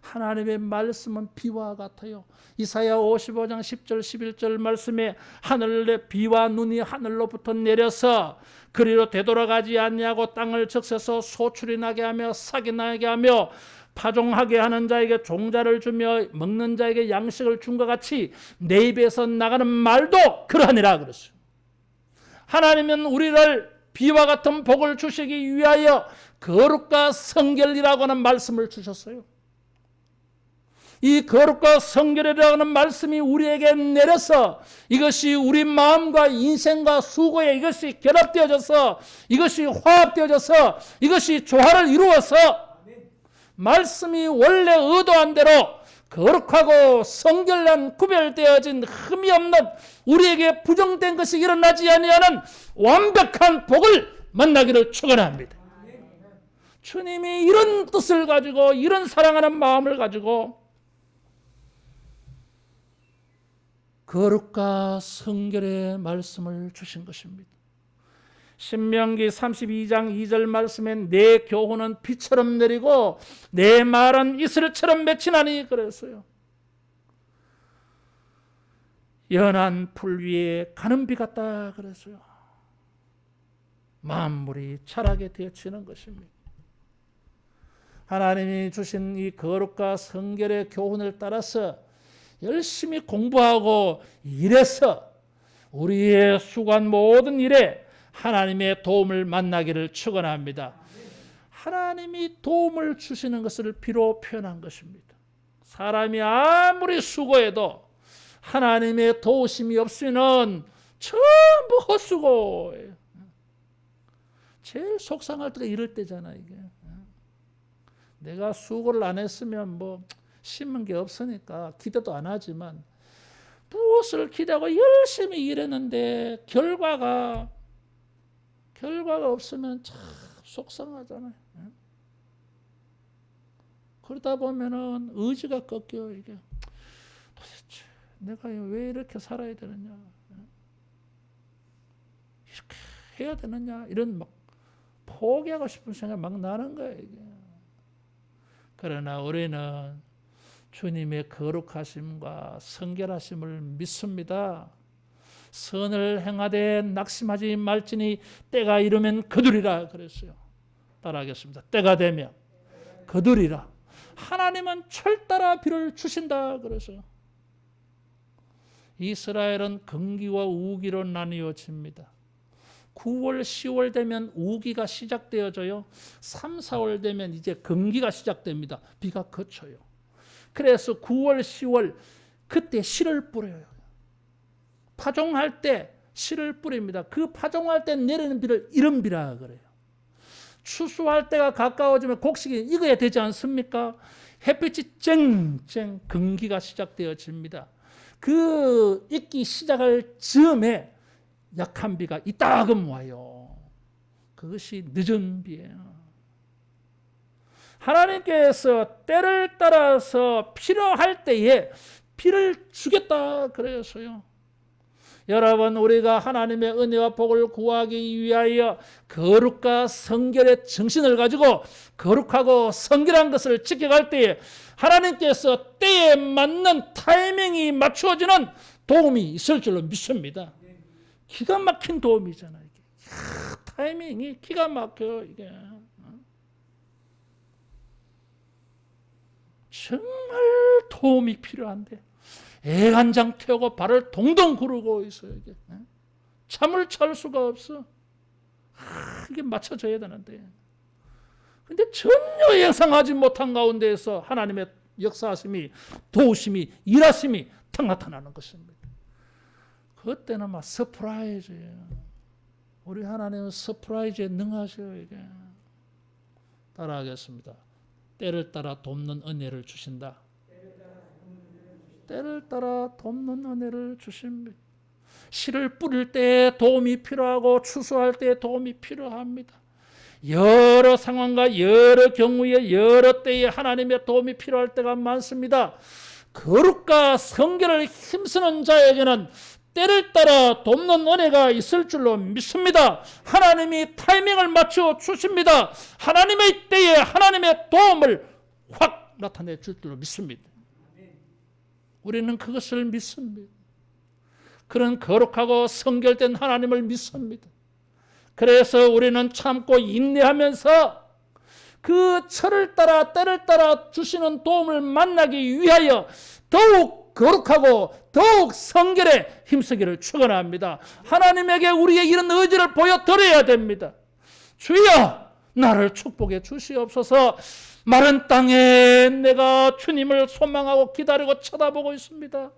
하나님의 말씀은 비와 같아요. 이사야 55장 10절 11절 말씀에 하늘에 비와 눈이 하늘로부터 내려서 그리로 되돌아가지 아니하고 땅을 적셔서 소출이 나게 하며 싹이 나게 하며 파종하게 하는 자에게 종자를 주며 먹는 자에게 양식을 준 것 같이 내 입에서 나가는 말도 그러하니라 그랬어요. 하나님은 우리를 비와 같은 복을 주시기 위하여 거룩과 성결이라고 하는 말씀을 주셨어요. 이 거룩과 성결이라고 하는 말씀이 우리에게 내려서 이것이 우리 마음과 인생과 수고에 이것이 결합되어져서 이것이 화합되어져서 이것이 조화를 이루어서 말씀이 원래 의도한 대로 거룩하고 성결난 구별되어진 흠이 없는 우리에게 부정된 것이 일어나지 아니하는 완벽한 복을 만나기를 축원합니다. 주님이 이런 뜻을 가지고 이런 사랑하는 마음을 가지고 거룩과 성결의 말씀을 주신 것입니다. 신명기 32장 2절 말씀엔 내 교훈은 비처럼 내리고 내 말은 이슬처럼 맺히나니 그랬어요. 연한 풀 위에 가는 비 같다 그랬어요. 만물이 자라게 되어지는 것입니다. 하나님이 주신 이 거룩과 성결의 교훈을 따라서 열심히 공부하고 일해서 우리의 수고한 모든 일에 하나님의 도움을 만나기를 축원합니다. 하나님이 도움을 주시는 것을 비로 표현한 것입니다. 사람이 아무리 수고해도 하나님의 도우심이 없으면 전부 헛수고예요. 제일 속상할 때가 이럴 때잖아. 이게 내가 수고를 안 했으면 뭐 심은 게 없으니까 기대도 안 하지만 무엇을 기대하고 열심히 일했는데 결과가 없으면 참 속상하잖아요. 그러다 보면은 의지가 꺾여. 이게 도대체 내가 왜 이렇게 살아야 되느냐, 이렇게 해야 되느냐, 이런 막 포기하고 싶은 생각이 막 나는 거예요. 이게. 그러나 우리는 주님의 거룩하심과 성결하심을 믿습니다. 선을 행하되 낙심하지 말지니 때가 이르면 거두리라 그랬어요. 따라하겠습니다. 때가 되면 거두리라. 하나님은 철따라 비를 주신다 그래서요. 이스라엘은 건기와 우기로 나뉘어집니다. 9월, 10월 되면 우기가 시작되어져요. 3, 4월 되면 이제 건기가 시작됩니다. 비가 그쳐요. 그래서 9월, 10월 그때 씨를 뿌려요. 파종할 때 씨를 뿌립니다. 그 파종할 때 내리는 비를 이른비라 그래요. 추수할 때가 가까워지면 곡식이 익어야 되지 않습니까? 햇빛이 쨍쨍 건기가 시작되어집니다. 그 익기 시작할 즈음에 약한 비가 이따금 와요. 그것이 늦은 비예요. 하나님께서 때를 따라서 필요할 때에 비를 주겠다 그래서요. 여러분, 우리가 하나님의 은혜와 복을 구하기 위하여 거룩과 성결의 정신을 가지고 거룩하고 성결한 것을 지켜갈 때에 하나님께서 때에 맞는 타이밍이 맞추어지는 도움이 있을 줄로 믿습니다. 기가 막힌 도움이잖아요. 이게. 타이밍이 기가 막혀요. 이게. 정말 도움이 필요한데 애간장 태우고 발을 동동 구르고 있어요. 이게. 잠을 잘 수가 없어. 이게 맞춰져야 되는데. 근데 전혀 예상하지 못한 가운데에서 하나님의 역사하심이, 도우심이, 일하심이 탁 나타나는 것입니다. 그때는 막 서프라이즈예요. 우리 하나님은 서프라이즈에 능하셔요. 이게. 따라하겠습니다. 때를 따라 돕는 은혜를 주신다. 때를 따라 돕는 은혜를 주십니다. 씨를 뿌릴 때 도움이 필요하고 추수할 때 도움이 필요합니다. 여러 상황과 여러 경우에 여러 때에 하나님의 도움이 필요할 때가 많습니다. 거룩과 성결을 힘쓰는 자에게는 때를 따라 돕는 은혜가 있을 줄로 믿습니다. 하나님이 타이밍을 맞춰 주십니다. 하나님의 때에 하나님의 도움을 확 나타내 줄 줄로 믿습니다. 우리는 그것을 믿습니다. 그런 거룩하고 성결된 하나님을 믿습니다. 그래서 우리는 참고 인내하면서 그 철을 따라 때를 따라 주시는 도움을 만나기 위하여 더욱 거룩하고 더욱 성결에 힘쓰기를 축원합니다. 하나님에게 우리의 이런 의지를 보여드려야 됩니다. 주여 나를 축복해 주시옵소서. 마른 땅에 내가 주님을 소망하고 기다리고 쳐다보고 있습니다.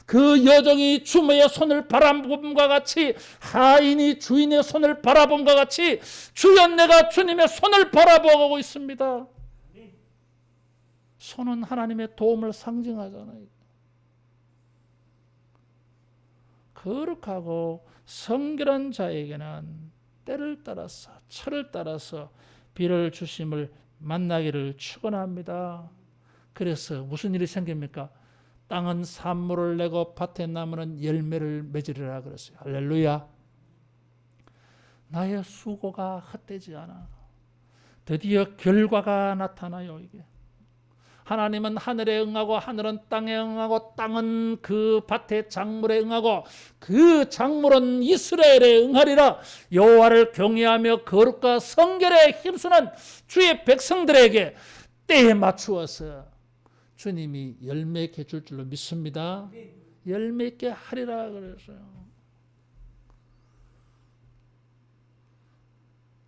그 여종이 주모의 손을 바라봄과 같이, 하인이 주인의 손을 바라봄과 같이 주여 내가 주님의 손을 바라보고 있습니다. 손은 하나님의 도움을 상징하잖아요. 거룩하고 성결한 자에게는 때를 따라서 철을 따라서 비를 주심을 만나기를 축원합니다. 그래서 무슨 일이 생깁니까? 땅은 산물을 내고 밭에 나무는 열매를 맺으리라 그랬어요. 할렐루야. 나의 수고가 헛되지 않아. 드디어 결과가 나타나요. 이게 하나님은 하늘에 응하고 하늘은 땅에 응하고 땅은 그 밭의 작물에 응하고 그 작물은 이스라엘에 응하리라. 여호와를 경외하며 거룩과 성결에 힘쓰는 주의 백성들에게 때에 맞추어서 주님이 열매 있게 줄 줄로 믿습니다. 열매 있게 하리라 그랬어요.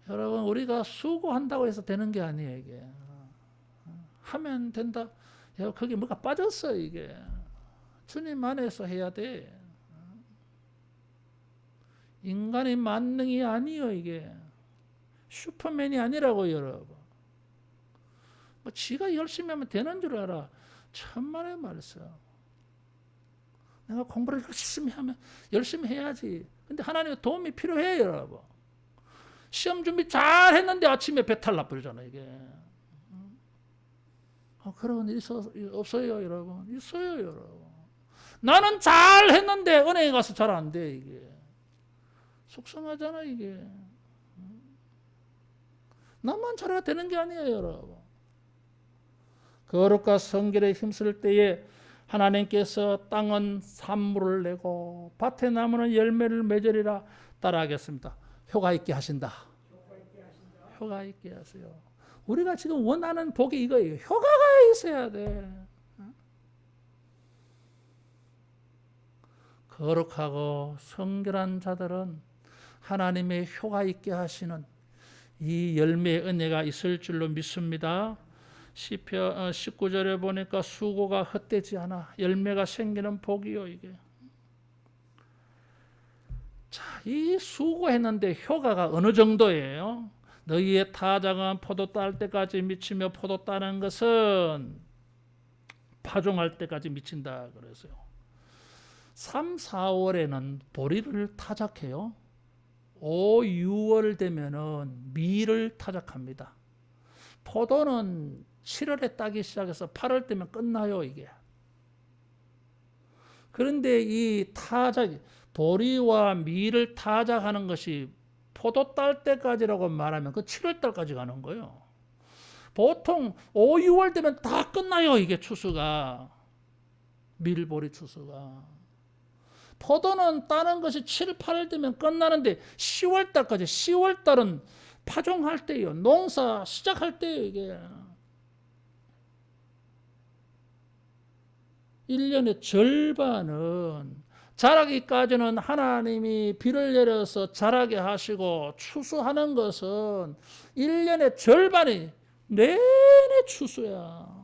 여러분, 우리가 수고한다고 해서 되는 게 아니에요. 이게 하면 된다. 야, 거기 뭐가 빠졌어. 이게 주님 안에서 해야 돼. 인간의 만능이 아니요. 이게 슈퍼맨이 아니라고. 여러분, 뭐 지가 열심히 하면 되는 줄 알아. 천만의 말씀. 내가 공부를 열심히 하면 열심히 해야지. 근데 하나님의 도움이 필요해요. 여러분, 시험 준비 잘 했는데 아침에 배탈 나버리잖아. 이게 그런 일 없어요. 여러분, 있어요. 여러분, 나는 잘 했는데 은행에 가서 잘 안 돼. 이게 속상하잖아. 이게 나만 잘해야 되는 게 아니에요. 여러분, 거룩과 성결에 힘쓸 때에 하나님께서 땅은 산물을 내고 밭에 나무는 열매를 맺으리라. 따라하겠습니다. 효과 있게 하신다. 효과 있게 하세요. 우리가 지금 원하는 복이 이거예요. 효과가 있어야 돼. 거룩하고 성결한 자들은 하나님의 효과 있게 하시는 이 열매의 은혜가 있을 줄로 믿습니다. 시편 19절에 보니까 수고가 헛되지 않아. 열매가 생기는 복이요. 이게 자, 이 수고했는데 효과가 어느 정도예요? 너희의 타작은 포도 딸 때까지 미치며 포도 따는 것은 파종할 때까지 미친다 그래서요. 3, 4월에는 보리를 타작해요. 5, 6월 되면은 밀을 타작합니다. 포도는 7월에 따기 시작해서 8월 되면 끝나요. 이게. 그런데 이 타작, 보리와 밀을 타작하는 것이 포도 딸 때까지라고 말하면 그 7월 달까지 가는 거예요. 보통 5, 6월 되면 다 끝나요. 이게 추수가. 밀보리 추수가. 포도는 따는 것이 7, 8월 되면 끝나는데 10월 달까지. 10월 달은 파종할 때예요. 농사 시작할 때예요. 이게 1년의 절반은 자라기까지는 하나님이 비를 내려서 자라게 하시고 추수하는 것은 1년의 절반이 내내 추수야.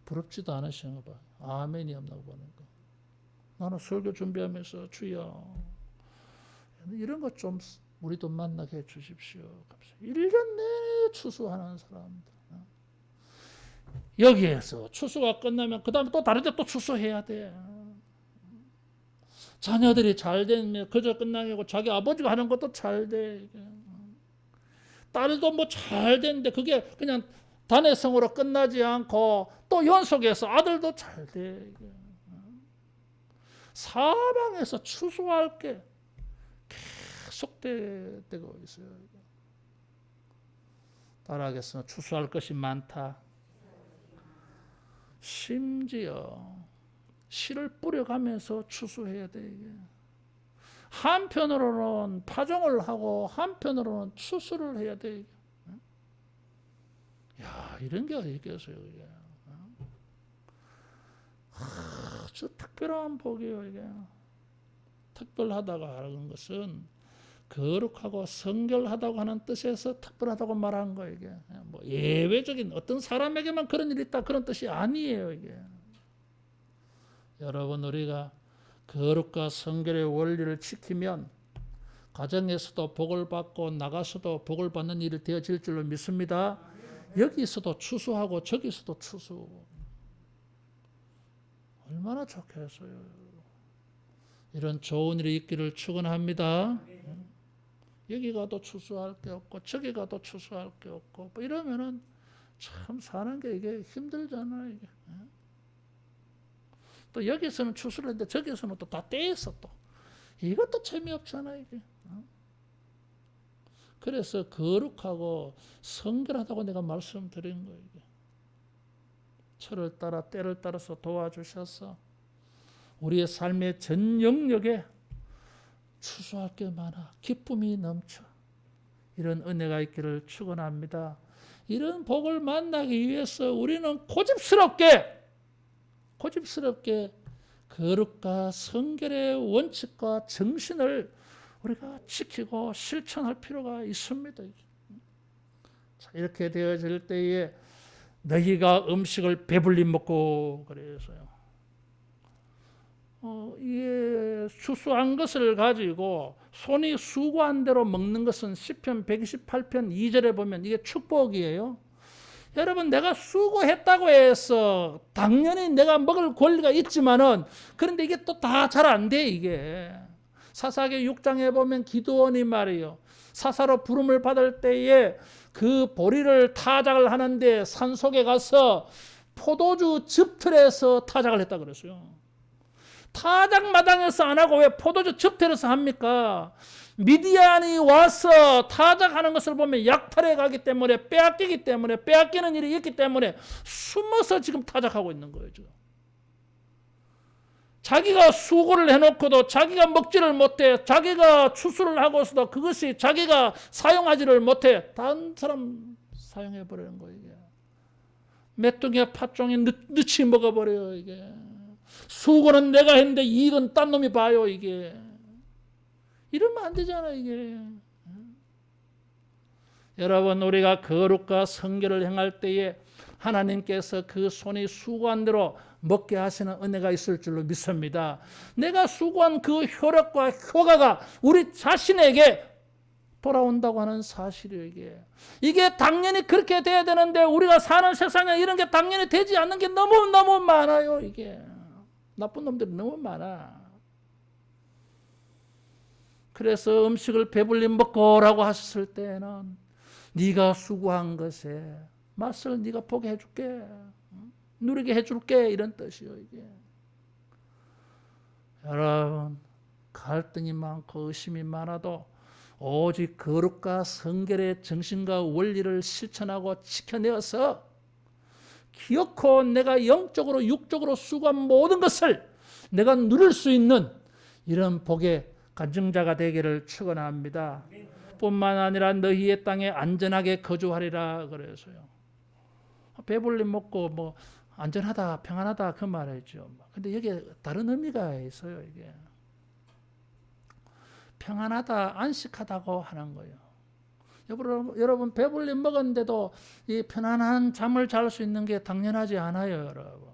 부럽지도 않으신가 봐. 아멘이 없나 보는 거. 나는 설교 준비하면서 주여 이런 것 좀 우리도 만나게 해 주십시오. 1년 내내 추수하는 사람들. 여기에서 추수가 끝나면 그 다음에 또 다른 데 또 추수해야 돼. 자녀들이 잘 되면 그저 끝나고 자기 아버지가 하는 것도 잘 돼. 딸도 뭐 잘 되는데 그게 그냥 단회성으로 끝나지 않고 또 연속해서 아들도 잘 돼. 사방에서 추수할 게 계속되고 있어요. 따라하겠습니다. 추수할 것이 많다. 심지어 씨를 뿌려가면서 추수해야 돼. 이게. 한편으로는 파종을 하고 한편으로는 추수를 해야 돼. 이게. 야, 이런 게 어디 있겠어요. 이게. 아주 특별한 복이에요. 이게. 특별하다고 하는 것은 거룩하고 성결하다고 하는 뜻에서 특별하다고 말한 거예요. 이게 뭐 예외적인 어떤 사람에게만 그런 일이 있다 그런 뜻이 아니에요. 이게 여러분, 우리가 거룩과 성결의 원리를 지키면 가정에서도 복을 받고 나가서도 복을 받는 일이 되어질 줄로 믿습니다. 여기서도 추수하고 저기서도 추수. 얼마나 좋겠어요. 이런 좋은 일이 있기를 축원합니다. 여기 가도 추수할 게 없고 저기 가도 추수할 게 없고 뭐 이러면은 참 사는 게 이게 힘들잖아 이게. 또 여기서는 추수를 했는데 저기서는 또 다 떼었어 또. 이것도 재미없잖아 이게. 그래서 거룩하고 성결하다고 내가 말씀드린 거예요. 이게. 철을 따라 때를 따라서 도와주셔서 우리의 삶의 전 영역에 추수할 게 많아 기쁨이 넘쳐 이런 은혜가 있기를 축원합니다. 이런 복을 만나기 위해서 우리는 고집스럽게 거룩과 성결의 원칙과 정신을 우리가 지키고 실천할 필요가 있습니다. 자, 이렇게 되어질 때에 너희가 음식을 배불리 먹고 그래서요. 이게 추수한 것을 가지고 손이 수고한 대로 먹는 것은 시편 128편 2절에 보면 이게 축복이에요. 여러분 내가 수고했다고 해서 당연히 내가 먹을 권리가 있지만은 그런데 이게 또 다 잘 안 돼 이게. 사사기 6장에 보면 기드온이 말이에요. 사사로 부름을 받을 때에 그 보리를 타작을 하는데 산속에 가서 포도주 즙틀에서 타작을 했다 그랬어요. 타작 마당에서 안 하고 왜 포도주 즙틀에서 합니까? 미디안이 와서 타작하는 것을 보면 약탈해 가기 때문에 빼앗기기 때문에 빼앗기는 일이 있기 때문에 숨어서 지금 타작하고 있는 거예요. 지금. 자기가 수고를 해놓고도 자기가 먹지를 못해. 자기가 추수를 하고서도 그것이 자기가 사용하지를 못해. 다른 사람 사용해버리는 거예요. 이게. 메뚜기와 팥종이 늦이 먹어버려요. 이게. 수고는 내가 했는데 이익은 딴 놈이 봐요. 이게. 이러면 안 되잖아. 이게. 여러분 우리가 거룩과 성결을 행할 때에 하나님께서 그 손이 수고한 대로 먹게 하시는 은혜가 있을 줄로 믿습니다. 내가 수고한 그 효력과 효과가 우리 자신에게 돌아온다고 하는 사실이에요. 이게 당연히 그렇게 돼야 되는데 우리가 사는 세상에 이런 게 당연히 되지 않는 게 너무너무 많아요. 이게 나쁜 놈들이 너무 많아. 그래서 음식을 배불리 먹고라고 하셨을 때는 네가 수고한 것에 맛을 네가 보게 해줄게. 누리게 해줄게. 이런 뜻이요. 이게. 여러분 갈등이 많고 의심이 많아도 오직 거룩과 성결의 정신과 원리를 실천하고 지켜내어서 기어코 내가 영적으로 육적으로 수고한 모든 것을 내가 누릴 수 있는 이런 복의 간증자가 되기를 축원합니다. 뿐만 아니라 너희의 땅에 안전하게 거주하리라 그래서요. 배불리 먹고 뭐 안전하다 평안하다 그 말이죠. 근데 여기에 다른 의미가 있어요. 이게 평안하다 안식하다고 하는 거예요. 여러분 배불리 먹었는데도 이 편안한 잠을 잘 수 있는 게 당연하지 않아요. 여러분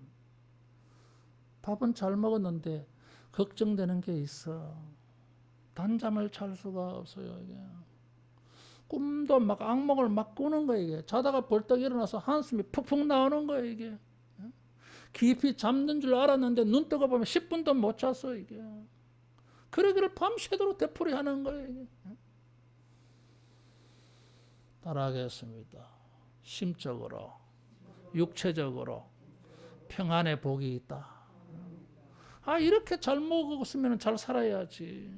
밥은 잘 먹었는데 걱정되는 게 있어. 단잠을 잘 수가 없어요. 이게. 꿈도 막 악몽을 막 꾸는 거예요. 이게. 자다가 벌떡 일어나서 한숨이 푹푹 나오는 거예요. 이게. 깊이 잠든 줄 알았는데 눈 뜨고 보면 10분도 못 잤어. 이게. 그러기를 밤새도록 되풀이하는 거예요. 이게. 따라하겠습니다. 심적으로, 육체적으로 평안의 복이 있다. 아 이렇게 잘 먹었으면 잘 살아야지.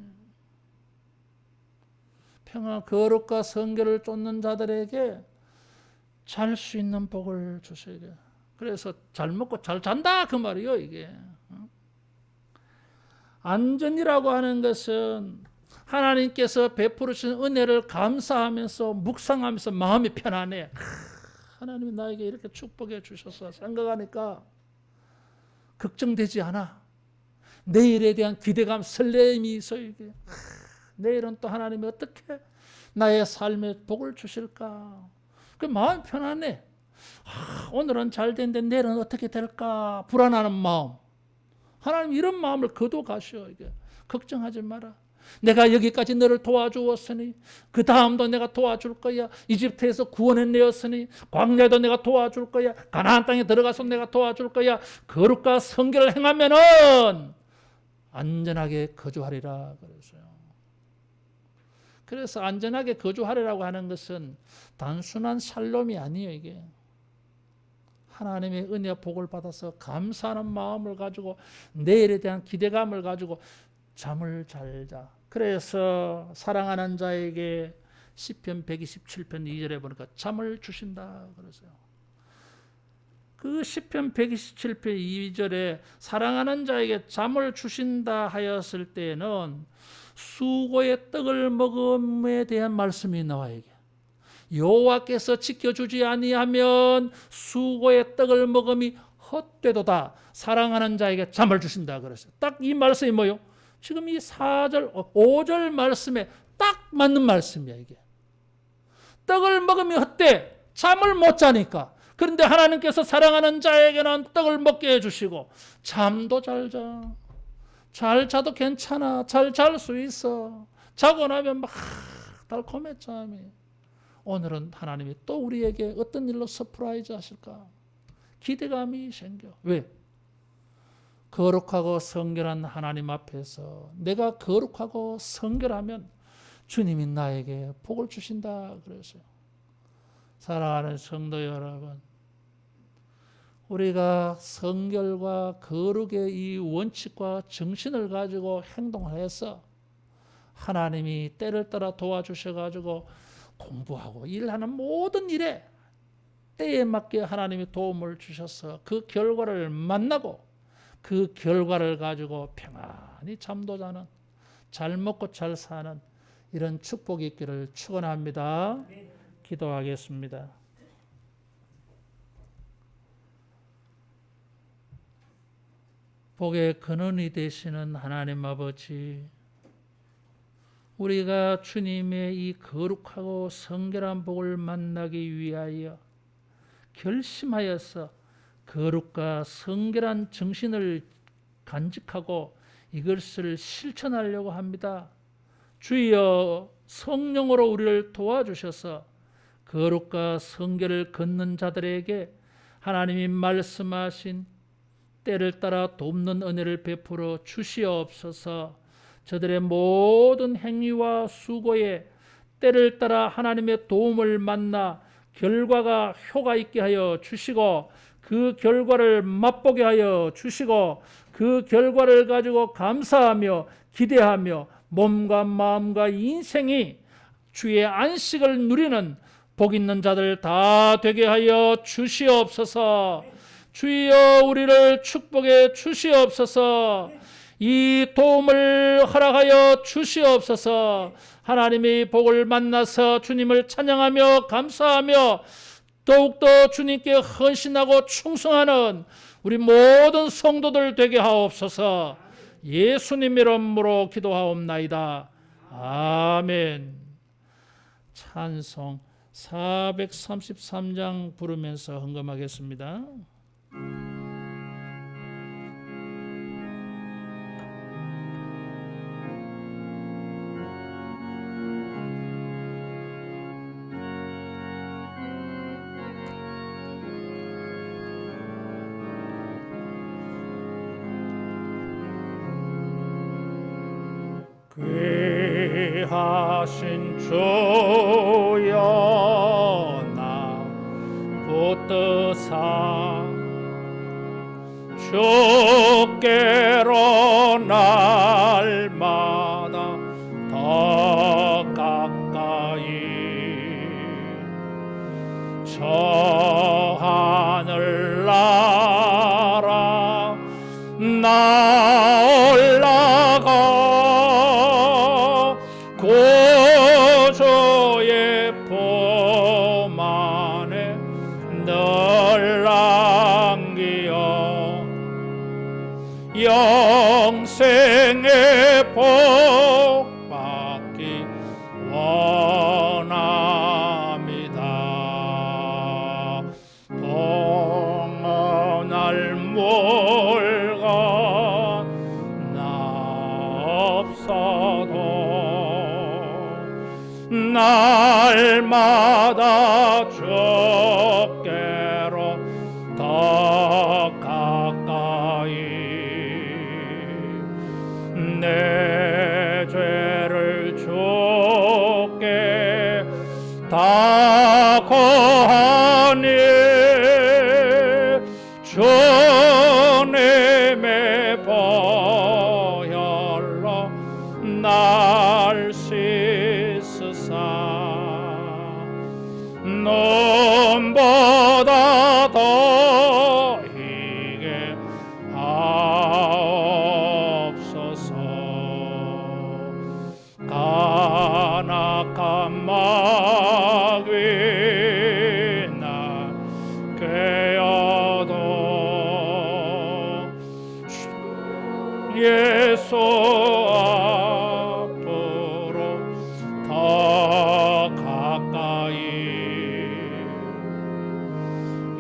평안, 거룩과 성결을 쫓는 자들에게 잘 수 있는 복을 주셔야 돼요. 그래서 잘 먹고 잘 잔다 그 말이요. 이게 안전이라고 하는 것은 하나님께서 베풀으신 은혜를 감사하면서 묵상하면서 마음이 편안해. 하나님이 나에게 이렇게 축복해 주셔서 생각하니까 걱정되지 않아. 내일에 대한 기대감, 설렘이 있어요. 이게. 내일은 또 하나님이 어떻게 나의 삶에 복을 주실까? 그 마음이 편안해. 오늘은 잘 됐는데 내일은 어떻게 될까? 불안하는 마음. 하나님 이런 마음을 거둬 가시오. 이게. 걱정하지 마라. 내가 여기까지 너를 도와주었으니 그 다음도 내가 도와줄 거야. 이집트에서 구원해내었으니 광야도 내가 도와줄 거야. 가나안 땅에 들어가서 내가 도와줄 거야. 거룩과 성결을 행하면은 안전하게 거주하리라 그랬어요. 그래서 안전하게 거주하리라고 하는 것은 단순한 샬롬이 아니에요. 이게 하나님의 은혜와 복을 받아서 감사하는 마음을 가지고 내일에 대한 기대감을 가지고 잠을 잘 자. 그래서 사랑하는 자에게 시편 127편 2절에 보니까 잠을 주신다 그러세요. 그 시편 127편 2절에 사랑하는 자에게 잠을 주신다 하였을 때에는 수고의 떡을 먹음에 대한 말씀이 나와요. 이게. 여호와께서 지켜주지 아니하면 수고의 떡을 먹음이 헛되도다. 사랑하는 자에게 잠을 주신다 그랬어요. 딱 이 말씀이 뭐요? 지금 이 4절, 5절 말씀에 딱 맞는 말씀이야 이게. 떡을 먹으면 헛돼. 잠을 못 자니까. 그런데 하나님께서 사랑하는 자에게는 떡을 먹게 해주시고 잠도 잘 자. 잘 자도 괜찮아. 잘 잘 수 있어. 자고 나면 막 달콤해 잠이. 오늘은 하나님이 또 우리에게 어떤 일로 서프라이즈 하실까? 기대감이 생겨. 왜? 거룩하고 성결한 하나님 앞에서 내가 거룩하고 성결하면 주님이 나에게 복을 주신다 그랬어요. 사랑하는 성도 여러분, 우리가 성결과 거룩의 이 원칙과 정신을 가지고 행동을 해서 하나님이 때를 따라 도와주셔가지고 공부하고 일하는 모든 일에 때에 맞게 하나님이 도움을 주셔서 그 결과를 만나고 그 결과를 가지고 평안히 잠도 자는, 잘 먹고 잘 사는 이런 축복이 있기를 축원합니다. 기도하겠습니다. 복의 근원이 되시는 하나님 아버지, 우리가 주님의 이 거룩하고 성결한 복을 만나기 위하여 결심하여서 거룩과 성결한 정신을 간직하고 이것을 실천하려고 합니다. 주여 성령으로 우리를 도와주셔서 거룩과 성결을 걷는 자들에게 하나님이 말씀하신 때를 따라 돕는 은혜를 베풀어 주시옵소서. 저들의 모든 행위와 수고에 때를 따라 하나님의 도움을 만나 결과가 효과 있게 하여 주시고 그 결과를 맛보게 하여 주시고 그 결과를 가지고 감사하며 기대하며 몸과 마음과 인생이 주의 안식을 누리는 복 있는 자들 다 되게 하여 주시옵소서. 주여 우리를 축복해 주시옵소서. 이 도움을 허락하여 주시옵소서. 하나님의 복을 만나서 주님을 찬양하며 감사하며 더욱더 주님께 헌신하고 충성하는 우리 모든 성도들 되게 하옵소서. 예수님 이름으로 기도하옵나이다. 아멘. 찬송 433장 부르면서 헌금하겠습니다. 귀하신 주여 나 붙드사 주께로 날마다 더 가까이 저 하늘 나라 나 올라가 구주의 품 안에 늘 안기어 영생의 복 받기 원합니다. 동원할 물건 나 없어도 날마다 주께로 더 가까이 내 죄를 주께 다 고하니 눈보다 더 희게 하옵소서. 간악한 마귀 나 깨어도 예수 앞으로 더 가까이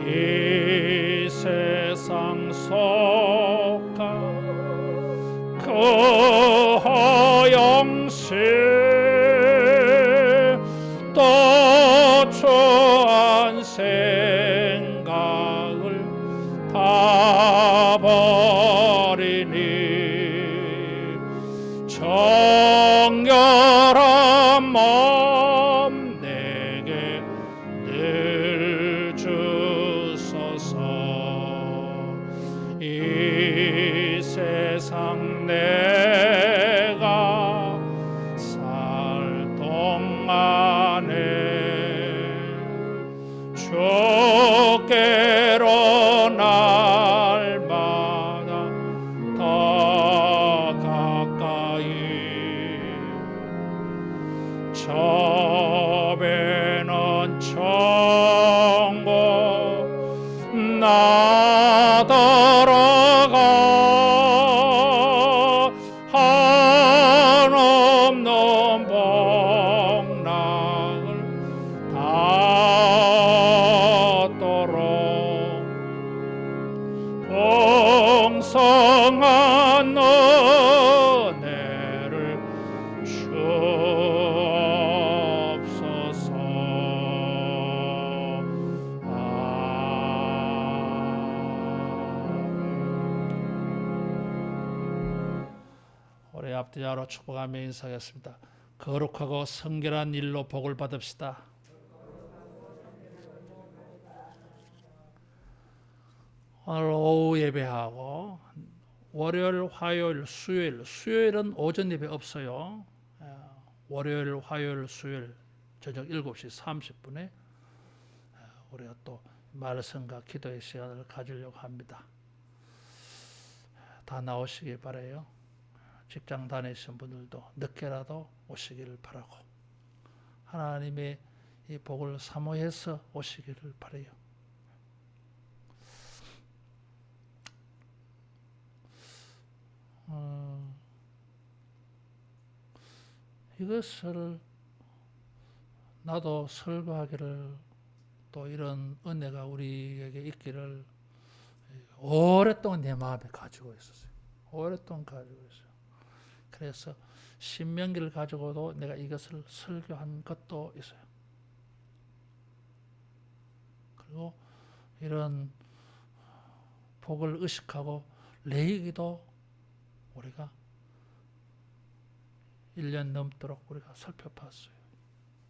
이 세상 속한 그 허영실 또 초한 생각을 다 버리니 정결한 마음 내게 늘 주소서. 이 세상 내가 살 동안에 주께로 날마다 더 가까이 저 배는 천국 나더러가 한없는 복락을 닿도록 풍성한 은혜를 주옵소서. 우리 앞뒤자로 축복하며 인사하겠습니다. 거룩하고 성결한 일로 복을 받읍시다. 오늘 오후 예배하고 월요일, 화요일, 수요일은 오전 예배 없어요. 월요일, 화요일, 수요일 저녁 7시 30분에 우리가 또 말씀과 기도의 시간을 가지려고 합니다. 다 나오시기 바라요. 직장 다니시는 분들도 늦게라도 오시기를 바라고 하나님의 이 복을 사모해서 오시기를 바라요. 이것을 나도 설교하기를 또 이런 은혜가 우리에게 있기를 오랫동안 내 마음에 가지고 있었어요. 오랫동안 가지고 있어요. 그래서 신명기를 가지고도 내가 이것을 설교한 것도 있어요. 그리고 이런 복을 의식하고 레위기도 우리가 1년 넘도록 우리가 살펴봤어요.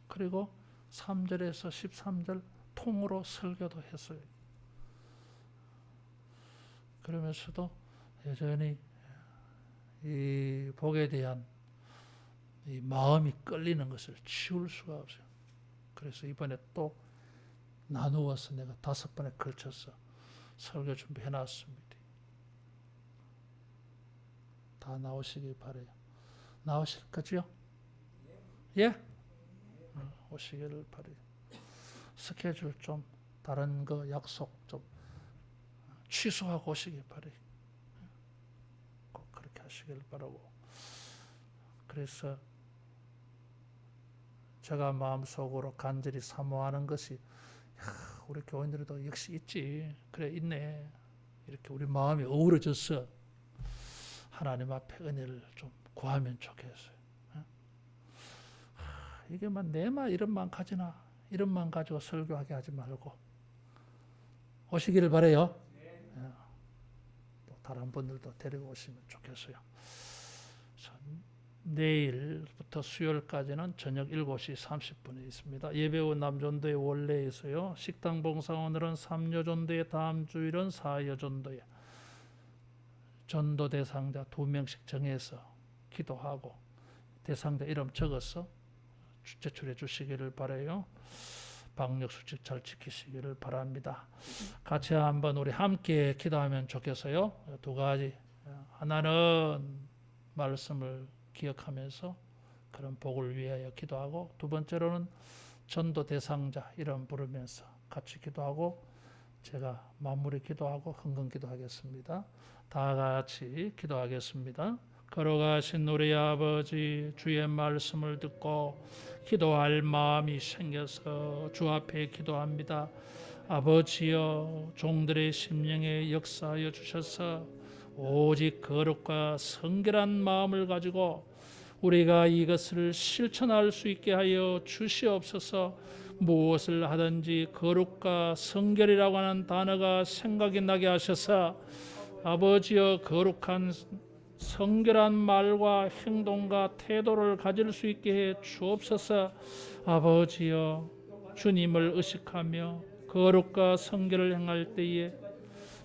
그리고 3절에서 13절 통으로 설교도 했어요. 그러면서도 여전히 이 복에 대한 이 마음이 끌리는 것을 치울 수가 없어요. 그래서 이번에 또 나누어서 내가 5번에 걸쳐서 설교 준비해 놨습니다. 다 나오시기 바라요. 나오실 거죠? 예? 오시기를 바라요. 스케줄 좀 다른 거 약속 좀 취소하고 오시기 바라요. 꼭 그렇게 하시길 바라고. 그래서 제가 마음속으로 간절히 사모하는 것이 우리 교인들도 역시 있지. 그래 있네. 이렇게 우리 마음이 어우러져서 하나님 앞에 은혜를 좀 구하면 좋겠어요. 이게만 내만 이름만 가지나 이름만 가지고 설교하게 하지 말고 오시기를 바라요. 또 다른 분들도 데리고 오시면 좋겠어요. 내일부터 수요일까지는 저녁 7시 30분에 있습니다. 예배 후 남전도의 원래에서요. 식당 봉사 오늘은 3여전도에 다음 주일은 4여전도에 전도 대상자 2명씩 정해서 기도하고 대상자 이름 적어서 제출해 주시기를 바라요. 방역수칙 잘 지키시기를 바랍니다. 같이 한번 우리 함께 기도하면 좋겠어요. 두 가지. 하나는 말씀을 기억하면서 그런 복을 위하여 기도하고, 두 번째로는 전도 대상자 이름 부르면서 같이 기도하고, 제가 마무리 기도하고 헌금 기도하겠습니다. 다 같이 기도하겠습니다. 걸어가신 우리 아버지, 주의 말씀을 듣고 기도할 마음이 생겨서 주 앞에 기도합니다. 아버지여, 종들의 심령에 역사하여 주셔서 오직 거룩과 성결한 마음을 가지고 우리가 이것을 실천할 수 있게 하여 주시옵소서. 무엇을 하든지 거룩과 성결이라고 하는 단어가 생각이 나게 하셔서 아버지여, 거룩한 성결한 말과 행동과 태도를 가질 수 있게 해 주옵소서. 아버지여, 주님을 의식하며 거룩과 성결을 행할 때에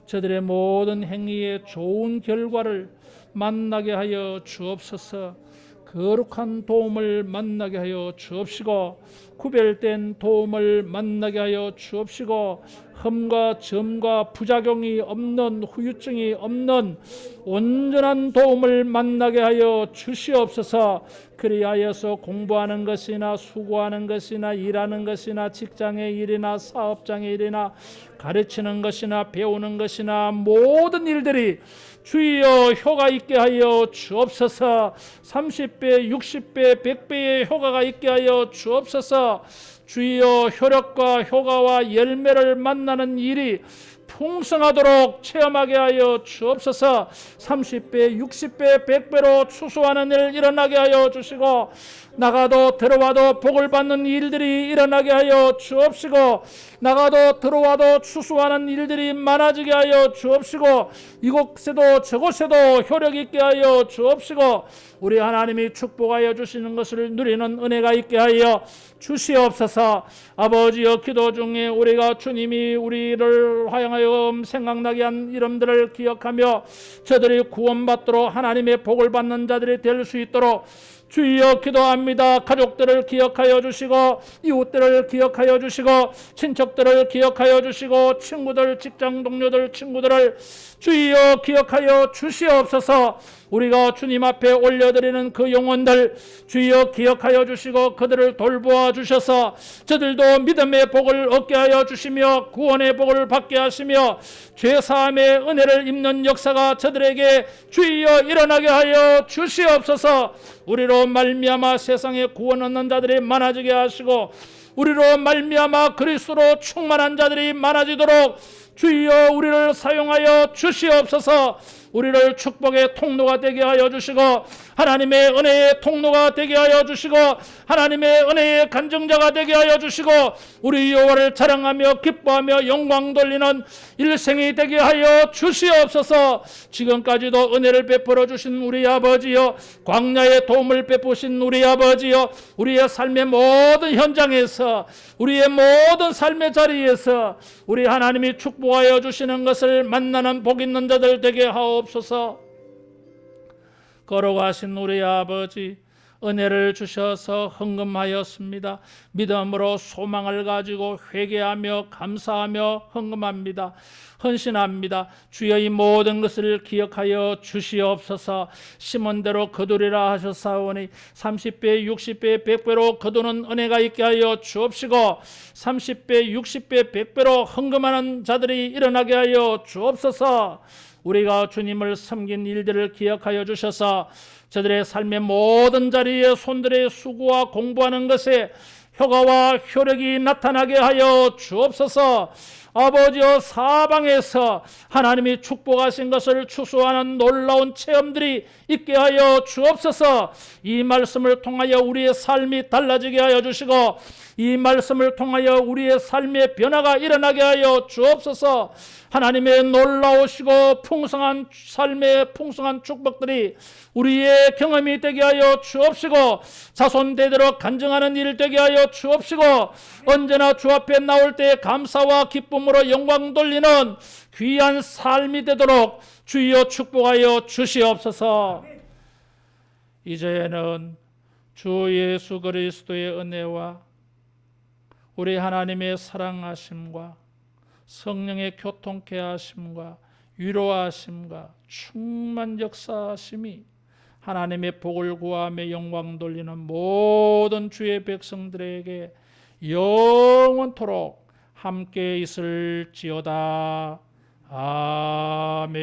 저들의 모든 행위에 좋은 결과를 만나게 하여 주옵소서. 거룩한 도움을 만나게 하여 주옵시고, 구별된 도움을 만나게 하여 주옵시고, 흠과 점과 부작용이 없는, 후유증이 없는 온전한 도움을 만나게 하여 주시옵소서. 그리하여서 공부하는 것이나 수고하는 것이나 일하는 것이나 직장의 일이나 사업장의 일이나 가르치는 것이나 배우는 것이나 모든 일들이 주여 효과 있게 하여 주옵소서. 30배, 60배, 100배의 효과가 있게 하여 주옵소서. 주여, 효력과 효과와 열매를 만나는 일이 풍성하도록 체험하게 하여 주옵소서. 30배, 60배, 100배로 추수하는 일 일어나게 하여 주시고, 나가도 들어와도 복을 받는 일들이 일어나게 하여 주옵시고, 나가도 들어와도 추수하는 일들이 많아지게 하여 주옵시고, 이곳에도 저곳에도 효력 있게 하여 주옵시고, 우리 하나님이 축복하여 주시는 것을 누리는 은혜가 있게 하여 주시옵소서. 아버지여, 기도 중에 우리가 주님이 우리를 하여금 생각나게 한 이름들을 기억하며 저들이 구원받도록 하나님의 복을 받는 자들이 될 수 있도록 주여 기도합니다. 가족들을 기억하여 주시고, 이웃들을 기억하여 주시고, 친척들을 기억하여 주시고, 친구들, 직장 동료들, 친구들을 주여 기억하여 주시옵소서. 우리가 주님 앞에 올려드리는 그 영혼들 주여 기억하여 주시고, 그들을 돌보아 주셔서 저들도 믿음의 복을 얻게 하여 주시며 구원의 복을 받게 하시며 죄사함의 은혜를 입는 역사가 저들에게 주여 일어나게 하여 주시옵소서. 우리로 말미암아 세상에 구원 얻는 자들이 많아지게 하시고, 우리로 말미암아 그리스도로 충만한 자들이 많아지도록 주여 우리를 사용하여 주시옵소서. 우리를 축복의 통로가 되게 하여 주시고, 하나님의 은혜의 통로가 되게 하여 주시고, 하나님의 은혜의 간증자가 되게 하여 주시고, 우리 여호와를 자랑하며 기뻐하며 영광 돌리는 일생이 되게 하여 주시옵소서. 지금까지도 은혜를 베풀어 주신 우리 아버지여, 광야의 도움을 베푸신 우리 아버지여, 우리의 삶의 모든 현장에서, 우리의 모든 삶의 자리에서 우리 하나님이 축복하여 주시는 것을 만나는 복 있는 자들 되게 하옵소서. 걸어가신 우리 아버지, 은혜를 주셔서 헌금하였습니다. 믿음으로 소망을 가지고 회개하며 감사하며 헌금합니다. 헌신합니다. 주여, 이 모든 것을 기억하여 주시옵소서. 심은대로 거두리라 하셨사오니 30배, 60배, 100배로 거두는 은혜가 있게 하여 주옵시고, 30배, 60배, 100배로 헌금하는 자들이 일어나게 하여 주옵소서. 우리가 주님을 섬긴 일들을 기억하여 주셔서 저들의 삶의 모든 자리에 손들의 수고와 공부하는 것에 효과와 효력이 나타나게 하여 주옵소서. 아버지여, 사방에서 하나님이 축복하신 것을 추수하는 놀라운 체험들이 있게 하여 주옵소서. 이 말씀을 통하여 우리의 삶이 달라지게 하여 주시고, 이 말씀을 통하여 우리의 삶의 변화가 일어나게 하여 주옵소서. 하나님의 놀라우시고 풍성한 삶의 풍성한 축복들이 우리의 경험이 되게 하여 주옵시고, 자손 대대로 간증하는 일 되게 하여 주옵시고, 언제나 주 앞에 나올 때 감사와 기쁨으로 영광 돌리는 귀한 삶이 되도록 주여 축복하여 주시옵소서. 이제는 주 예수 그리스도의 은혜와 우리 하나님의 사랑하심과 성령의 교통케 하심과 위로하심과 충만 역사하심이 하나님의 복을 구하며 영광 돌리는 모든 주의 백성들에게 영원토록 함께 있을지어다. 아멘.